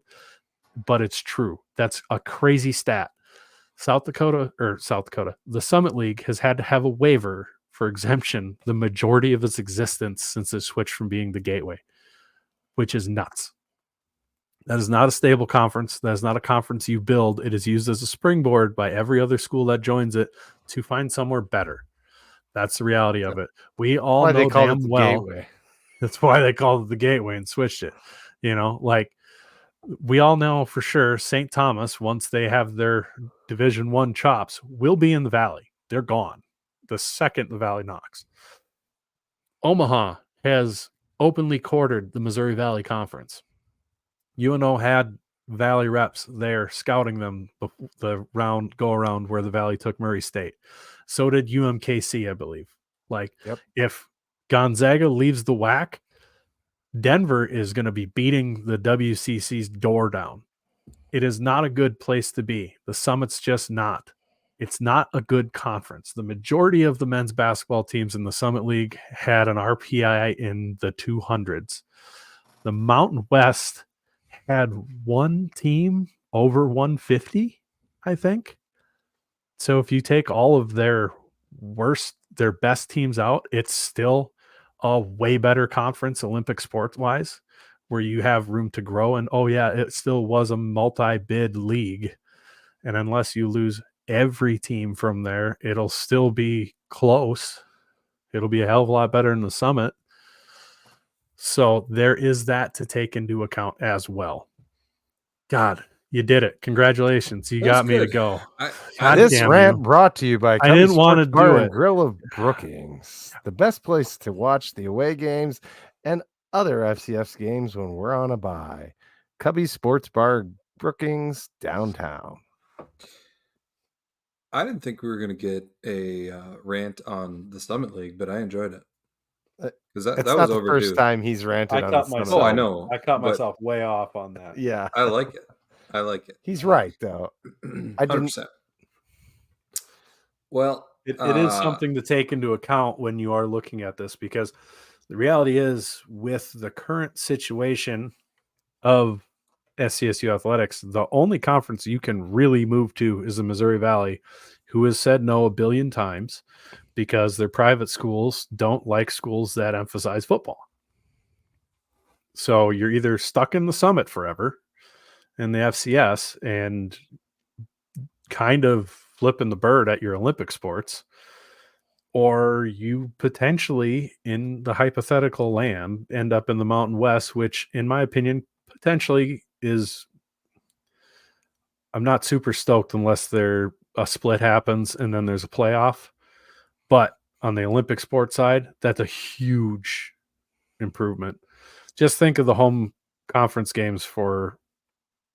but it's true. That's a crazy stat. South Dakota, the Summit League has had to have a waiver for exemption the majority of its existence since it switched from being the Gateway, which is nuts. That is not a stable conference. That is not a conference you build. It is used as a springboard by every other school that joins it to find somewhere better. That's the reality of it. We all know damn well. Gateway. That's why they called it the Gateway and switched it. We all know for sure St. Thomas, once they have their Division I chops, will be in the Valley. They're gone the second the Valley knocks. Omaha has openly quartered the Missouri Valley Conference. UNO had Valley reps there scouting them the go around where the Valley took Murray State. So did UMKC, I believe. If Gonzaga leaves the WAC, Denver is going to be beating the WCC's door down. It is not a good place to be. The Summit's just not. It's not a good conference. The majority of the men's basketball teams in the Summit League had an RPI in the 200s. The Mountain West had one team over 150, I think. So if you take all of their best teams out, it's still a way better conference Olympic sport-wise, where you have room to grow. And it still was a multi-bid league. And unless you lose every team from there, it'll still be close. It'll be a hell of a lot better in the Summit. So there is that to take into account as well. God, you did it. Congratulations. You got me to go. This rant brought to you by I didn't want to do it. Grill of Brookings, the best place to watch the away games and other FCS games when we're on a bye. Cubby Sports Bar, Brookings, downtown. I didn't think we were going to get a rant on the Summit League, but I enjoyed it. Because that was overdue. First time he's ranted on the Summit. Oh, I know. I caught myself way off on that. Yeah, I like it. He's right, though. 100%. Well, it is something to take into account when you are looking at this, because the reality is, with the current situation of SCSU athletics, the only conference you can really move to is the Missouri Valley, who has said no a billion times because their private schools don't like schools that emphasize football. So you're either stuck in the Summit forever in the FCS and kind of flipping the bird at your Olympic sports, or you potentially, in the hypothetical land, end up in the Mountain West, which, in my opinion, potentially is. I'm not super stoked unless a split happens and then there's a playoff. But on the Olympic sports side, that's a huge improvement. Just think of the home conference games for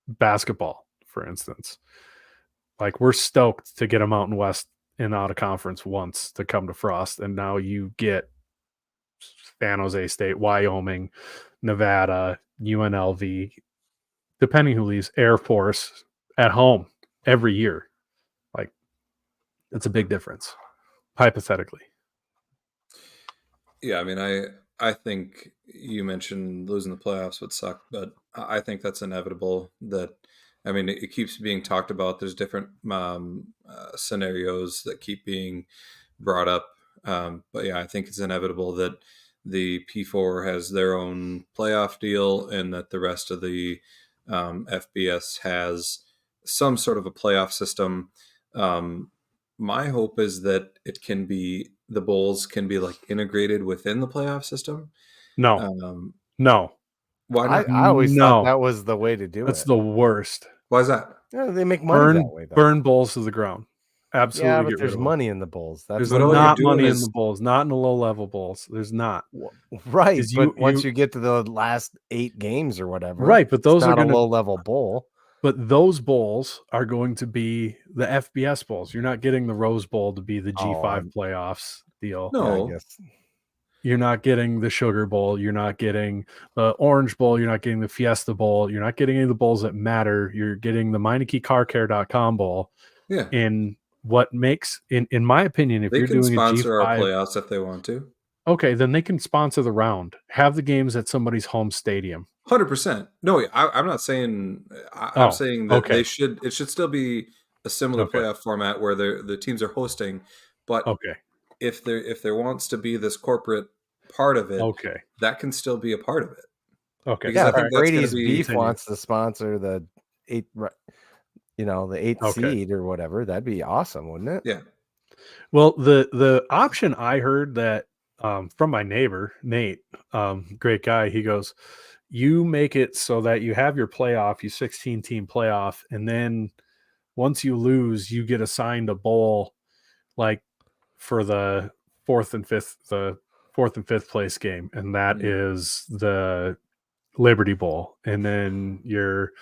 basketball, for instance. Like, we're stoked to get a Mountain West and out of conference once to come to Frost, and now you get San Jose State, Wyoming, Nevada, UNLV, depending who leaves, Air Force at home every year. Like, it's a big difference, hypothetically. Yeah, I mean, I think you mentioned losing the playoffs would suck, but I think that's inevitable. I mean, it keeps being talked about. There's different scenarios that keep being brought up, but yeah, I think it's inevitable that the P4 has their own playoff deal, and that the rest of the FBS has some sort of a playoff system. My hope is that the bowls can be like integrated within the playoff system. No. Why not? I always thought No. that was the way to do That's it. the worst. Why is that? Yeah, they make money that way, though. Burn bowls to the ground. Yeah, Absolutely but get rid there's of them. money in the bowls. That's There's But all you're not doing money in is- the bowls, not in the low-level bowls. There's not. right. 'Cause But once you get to the last 8 games or whatever, Right, but those it's are not a gonna low-level bowl. But those bowls are going to be the FBS bowls. You're not getting the Rose Bowl to be the G5 playoffs deal. Yeah, I No, guess. You're not getting the Sugar Bowl. You're not getting the Orange Bowl. You're not getting the Fiesta Bowl. You're not getting any of the bowls that matter. You're getting the MeinekeCarCare.com Bowl. yeah. In what makes, in my opinion, if They you're can doing a sponsor our G5, playoffs if they want to. okay, then they can sponsor the round. Have the games at somebody's home stadium. 100%. No, I'm not saying. I'm Oh, saying that okay. It should still be a similar Okay. playoff format where the teams are hosting, but Okay. if there wants to be this corporate part of it, Okay. that can still be a part of it. Okay. Because I Yeah, think if that's gonna Brady's be- Beef Continue. wants to sponsor the 8, the 8th Okay. seed or whatever, that'd be awesome, wouldn't it? Yeah. Well, the option I heard that from my neighbor, Nate, great guy, he goes, you make it so that you have your playoff, you 16 team playoff, and then once you lose, you get assigned a bowl like for the fourth and fifth place game, and that is the Liberty Bowl, and then your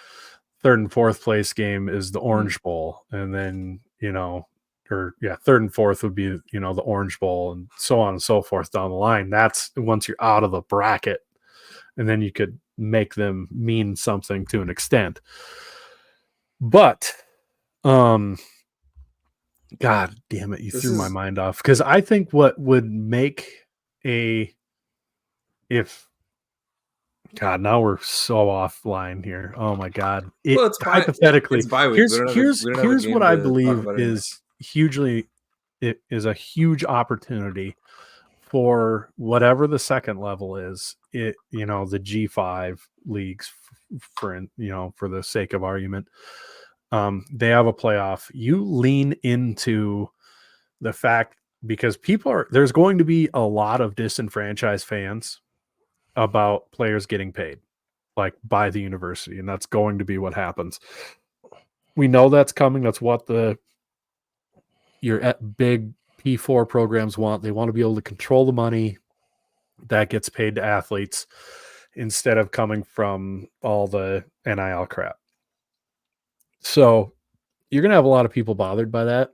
third and fourth place game is the Orange Bowl, and then third and fourth would be the Orange Bowl, and so on and so forth down the line. That's once you're out of the bracket, and then you could make them mean something to an extent. But God damn it, you threw my mind off, because I think what would make God, now we're so offline here. Oh my God! Well, it's hypothetically. it's bye week. Here's what I believe is a huge opportunity for whatever the second level is. The G5 leagues, for the sake of argument, they have a playoff. You lean into the fact, because there's going to be a lot of disenfranchised fans about players getting paid like by the university, and that's going to be what happens. We know that's coming. That's what your big P4 programs want. They want to be able to control the money that gets paid to athletes instead of coming from all the NIL crap. So you're going to have a lot of people bothered by that.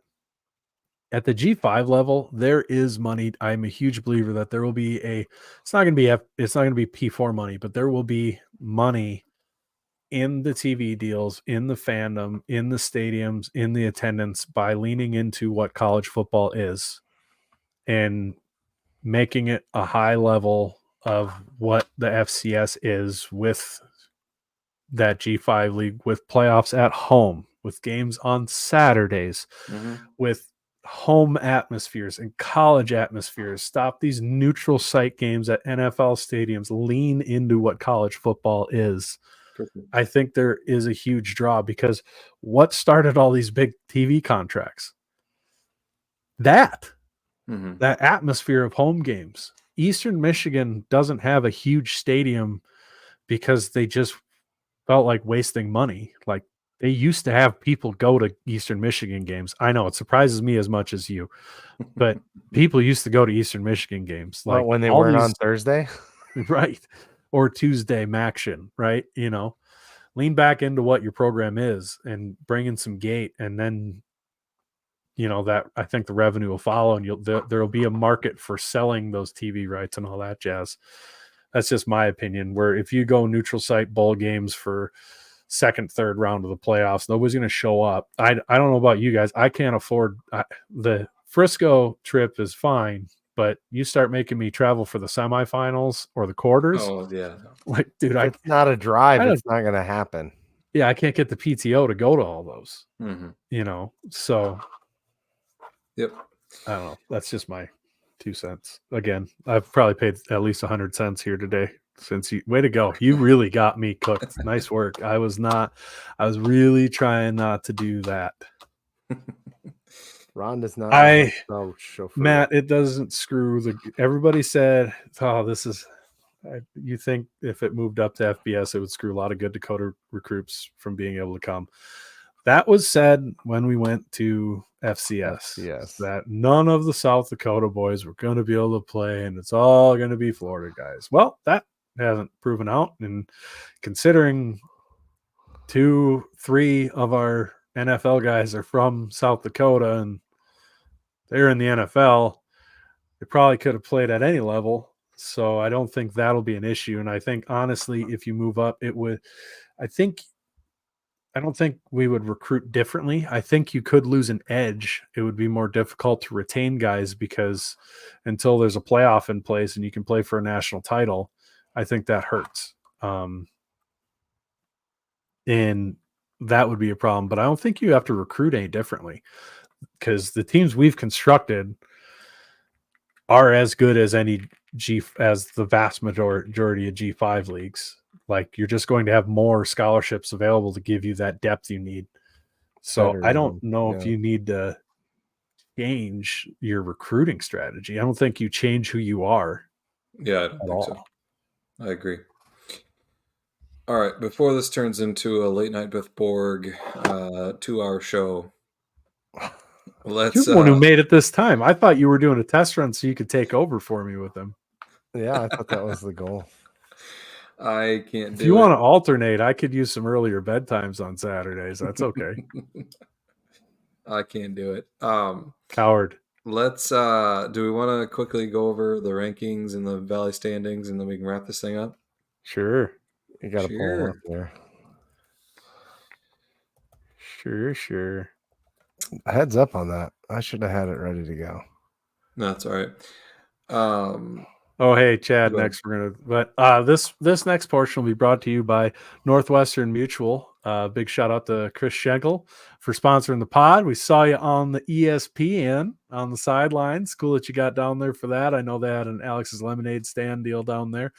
At the G5 level, there is money. I'm a huge believer that there will be it's not going to be P4 money, but there will be money in the TV deals, in the fandom, in the stadiums, in the attendance, by leaning into what college football is and making it a high level of what the FCS is, with that G5 league with playoffs at home, with games on Saturdays, with home atmospheres and college atmospheres. Stop these neutral site games at NFL stadiums. Lean into what college football is. I think there is a huge draw, because what started all these big TV contracts? That atmosphere of home games. Eastern Michigan doesn't have a huge stadium because they just felt like wasting money. Like, they used to have people go to Eastern Michigan games. I know it surprises me as much as you, but people used to go to Eastern Michigan games. Like, when they weren't on Thursday, right? Or Tuesday Maction, right? Lean back into what your program is and bring in some gate, and then that I think the revenue will follow, and there'll be a market for selling those TV rights and all that jazz. That's just my opinion. Where if you go neutral site bowl games for second, third round of the playoffs, nobody's going to show up. I don't know about you guys. I can't afford the Frisco trip is fine, but you start making me travel for the semifinals or the quarters. Oh yeah, like, dude, it's not a drive. It's not going to happen. Yeah, I can't get the PTO to go to all those. So. Yep. I don't know. That's just my 2 cents. Again, I've probably paid at least 100 cents here today. Since you, way to go. You really got me cooked. Nice work. I was really trying not to do that. Ron does not. Matt, it doesn't screw everybody said, this is, you think if it moved up to FBS, it would screw a lot of good Dakota recruits from being able to come. That was said when we went to FCS. That none of the South Dakota boys were going to be able to play, and it's all going to be Florida guys. Well, that hasn't proven out, and considering 2-3 of our NFL guys are from South Dakota and they're in the NFL, they probably could have played at any level. So I don't think that'll be an issue. And I think, honestly, if you move up, it would. I don't think we would recruit differently. I think you could lose an edge. It would be more difficult to retain guys, because until there's a playoff in place and you can play for a national title, I think that hurts. And that would be a problem. But I don't think you have to recruit any differently, because the teams we've constructed are as good as as the vast majority of G5 leagues. Like, you're just going to have more scholarships available to give you that depth you need. So I don't know if you need to change your recruiting strategy. I don't think you change who you are. Yeah, I don't think so. I agree. All right, before this turns into a late night with Borg 2-hour show, you're the one who made it this time. I thought you were doing a test run so you could take over for me with them. Yeah, I thought that was the goal. I can't do it. If you want to alternate, I could use some earlier bedtimes on Saturdays. That's okay. I can't do it. Coward. Let's do we want to quickly go over the rankings and the Valley standings, and then we can wrap this thing up? Sure. You got to pull them up there. Sure. Heads up on that. I should have had it ready to go. No, that's all right. Oh, hey, Chad. Next, we're gonna. This next portion will be brought to you by Northwestern Mutual. Big shout out to Chris Schenkel for sponsoring the pod. We saw you on the ESPN on the sidelines. Cool that you got down there for that. I know they had an Alex's Lemonade stand deal down there.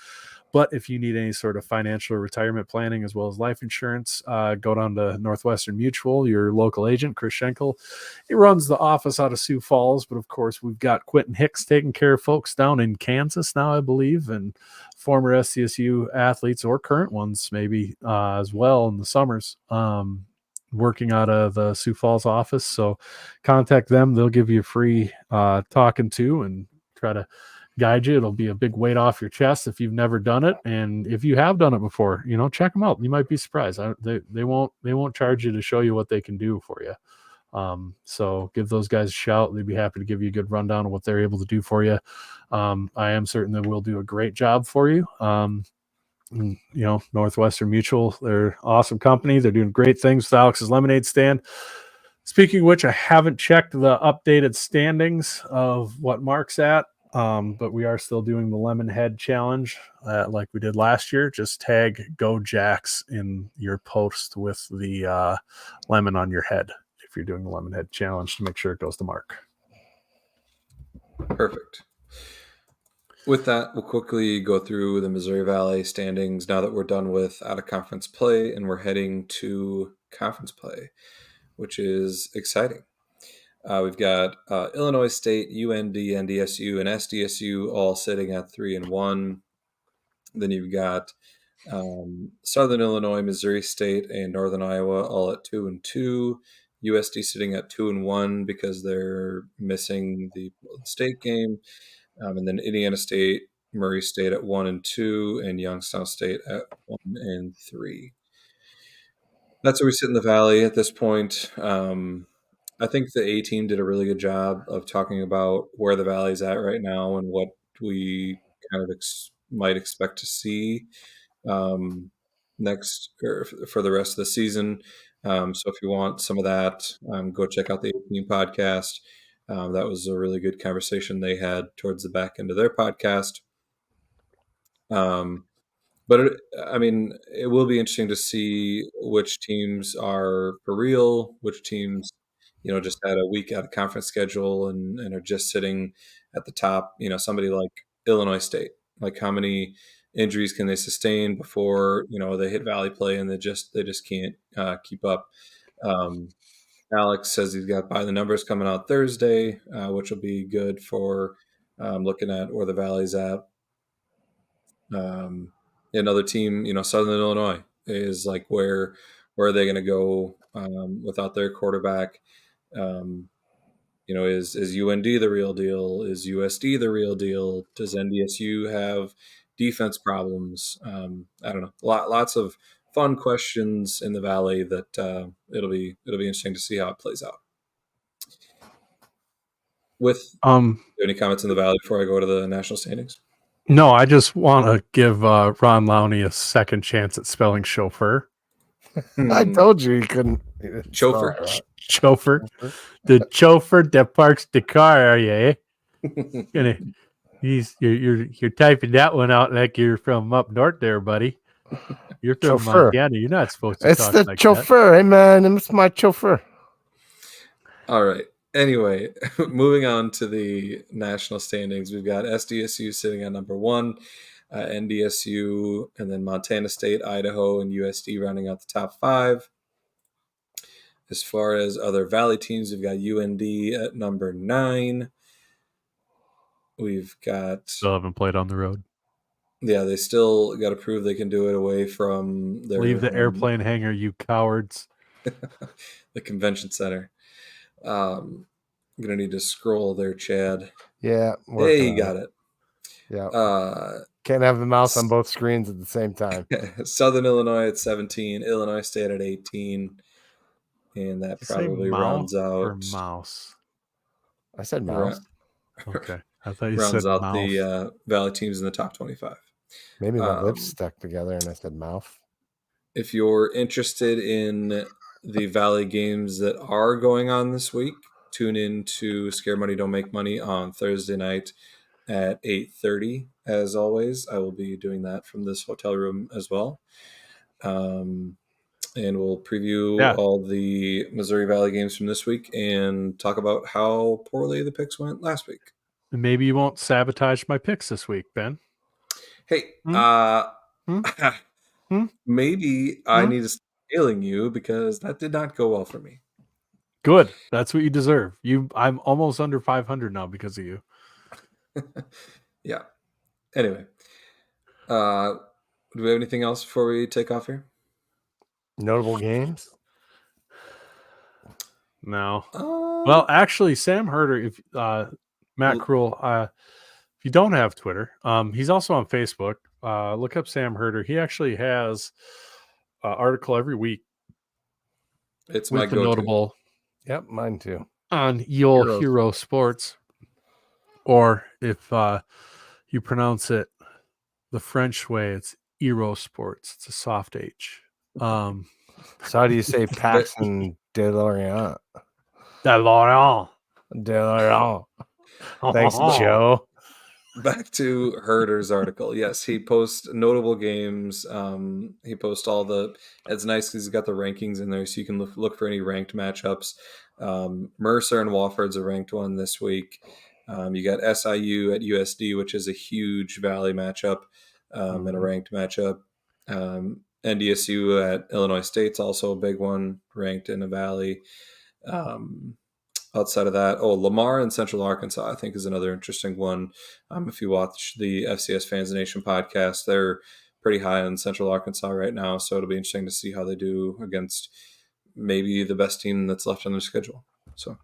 But if you need any sort of financial or retirement planning as well as life insurance, go down to Northwestern Mutual, your local agent, Chris Schenkel. He runs the office out of Sioux Falls, but of course we've got Quentin Hicks taking care of folks down in Kansas now, I believe, and former SCSU athletes or current ones maybe as well in the summers, working out of the Sioux Falls office. So contact them. They'll give you a free talking to and try to guide you. It'll be a big weight off your chest if you've never done it, and if you have done it before, check them out. You might be surprised. They won't charge you to show you what they can do for you. So give those guys a shout. They'd be happy to give you a good rundown of what they're able to do for you. I am certain that we'll do a great job for you. Northwestern Mutual, they're an awesome company. They're doing great things with Alex's Lemonade stand. Speaking of which, I haven't checked the updated standings of what Mark's at. But we are still doing the lemon head challenge like we did last year. Just tag Go Jacks in your post with the lemon on your head if you're doing the lemon head challenge to make sure it goes to Mark. Perfect. With that, we'll quickly go through the Missouri Valley standings now that we're done with out-of-conference play and we're heading to conference play, which is exciting. We've got Illinois State, UND, NDSU, and SDSU all sitting at 3-1. Then you've got Southern Illinois, Missouri State, and Northern Iowa all at 2-2. USD sitting at 2-1 because they're missing the state game. And then Indiana State, Murray State at 1-2, and Youngstown State at 1-3. That's where we sit in the Valley at this point. I think the A team did a really good job of talking about where the Valley's at right now and what we kind of might expect to see next or for the rest of the season. So if you want some of that, go check out the A team podcast. That was a really good conversation they had towards the back end of their podcast. But it will be interesting to see which teams are for real, which teams, just had a week out of conference schedule and are just sitting at the top. Somebody like Illinois State, like how many injuries can they sustain before they hit Valley play and they just can't keep up. Alex says he's got by the numbers coming out Thursday, which will be good for looking at where the Valley's at. Another team, Southern Illinois is like where are they going to go without their quarterback? Is UND the real deal? Is USD the real deal? Does NDSU have defense problems? I don't know. Lots of fun questions in the Valley that it'll be interesting to see how it plays out. With any comments in the Valley before I go to the national standings? No, I just want to give Ron Lowney a second chance at spelling chauffeur. I told you he couldn't. Chauffeur. Chauffeur. The chauffeur that parks the car, yeah. You're typing that one out like you're from up north there, buddy. You're from Montana. You're not supposed to talk like that. It's the chauffeur. Hey, man, it's my chauffeur. All right. Anyway, moving on to the national standings, we've got SDSU sitting at number 1, NDSU, and then Montana State, Idaho, and USD rounding out the top 5. As far as other Valley teams, we've got UND at number 9. We've got... Still haven't played on the road. Yeah, they still got to prove they can do it away from their... Leave the airplane hangar, you cowards. The convention center. I'm going to need to scroll there, Chad. Yeah. Hey, you got it. Yeah. Can't have the mouse on both screens at the same time. Southern Illinois at 17, Illinois State at 18. And that probably rounds out... Or mouse? I said mouse. Okay. I thought you rounds said out mouth. The Valley teams in the top 25. Maybe my lips stuck together and I said mouth. If you're interested in the Valley games that are going on this week, tune in to Scare Money Don't Make Money on Thursday night at 8:30. As always, I will be doing that from this hotel room as well. And we'll preview all the Missouri Valley games from this week and talk about how poorly the picks went last week. Maybe you won't sabotage my picks this week, Ben. Hey, maybe I need to start hailing you because that did not go well for me. Good. That's what you deserve. I'm almost under 500 now because of you. Yeah. Anyway, do we have anything else before we take off here? Notable games? No. Well, actually, Sam Herder, if Matt Krul, if you don't have Twitter, he's also on Facebook. Look up Sam Herder. He actually has an article every week. It's my go-to. Notable. Yep, mine too. On Yule Hero Sports. Or if you pronounce it the French way, it's Hero Sports. It's a soft H. So how do you say Paxton de Lorient? De Lorient. De Lorient. Thanks, Joe. back to Herder's article. Yes, he posts notable games. He posts all the. It's nice because he's got the rankings in there, so you can look for any ranked matchups. Mercer and Wofford's a ranked one this week. You got SIU at USD, which is a huge Valley matchup and a ranked matchup. NDSU at Illinois State's also a big one, ranked in a Valley. Outside of that, Lamar in Central Arkansas, I think, is another interesting one. If you watch the FCS Fans Nation podcast, they're pretty high in Central Arkansas right now, so it'll be interesting to see how they do against maybe the best team that's left on their schedule. So,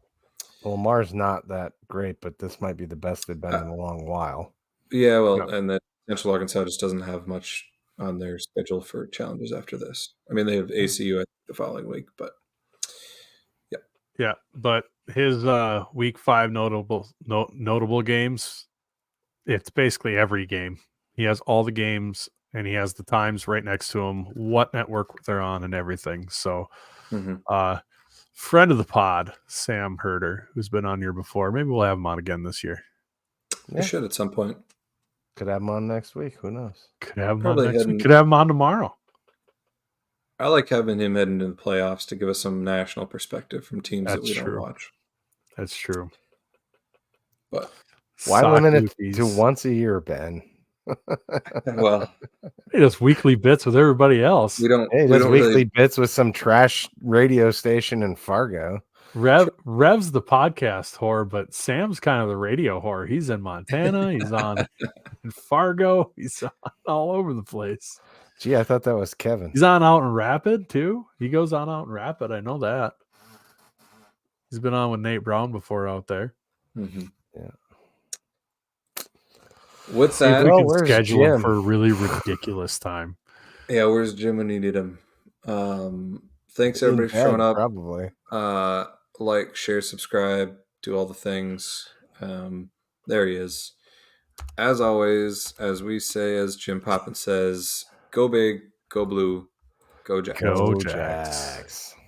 well, Lamar's not that great, but this might be the best they've been in a long while. Yeah, well, and then Central Arkansas just doesn't have much on their schedule for challenges after this. I mean, they have ACU the following week, but yeah, but his week 5 notable games, it's basically every game. He has all the games and he has the times right next to him, what network they're on and everything. So friend of the pod, Sam Herder, who's been on here before. Maybe we'll have him on again this year. We should at some point. Could have him on next week. Who knows? Could have him on next week. Could have him on tomorrow. I like having him heading into the playoffs to give us some national perspective from teams that we don't watch. That's true. But why limit it to once a year, Ben? Well, he does weekly bits with everybody else. He does weekly bits with some trash radio station in Fargo. Rev's the podcast whore, but Sam's kind of the radio whore. He's in Montana. He's on in Fargo. He's on all over the place. Gee, I thought that was Kevin. He's on out in Rapid too. He goes on out in Rapid. I know that. He's been on with Nate Brown before out there. Mm-hmm. Yeah. What's that? We can schedule him for a really ridiculous time. Yeah, where's Jim when you need him? Thanks everybody for showing up. Probably. Like, share, subscribe, do all the things. There he is. As always, as we say, as Jim Poppin says, go big, go blue, go Jacks. Go Jacks.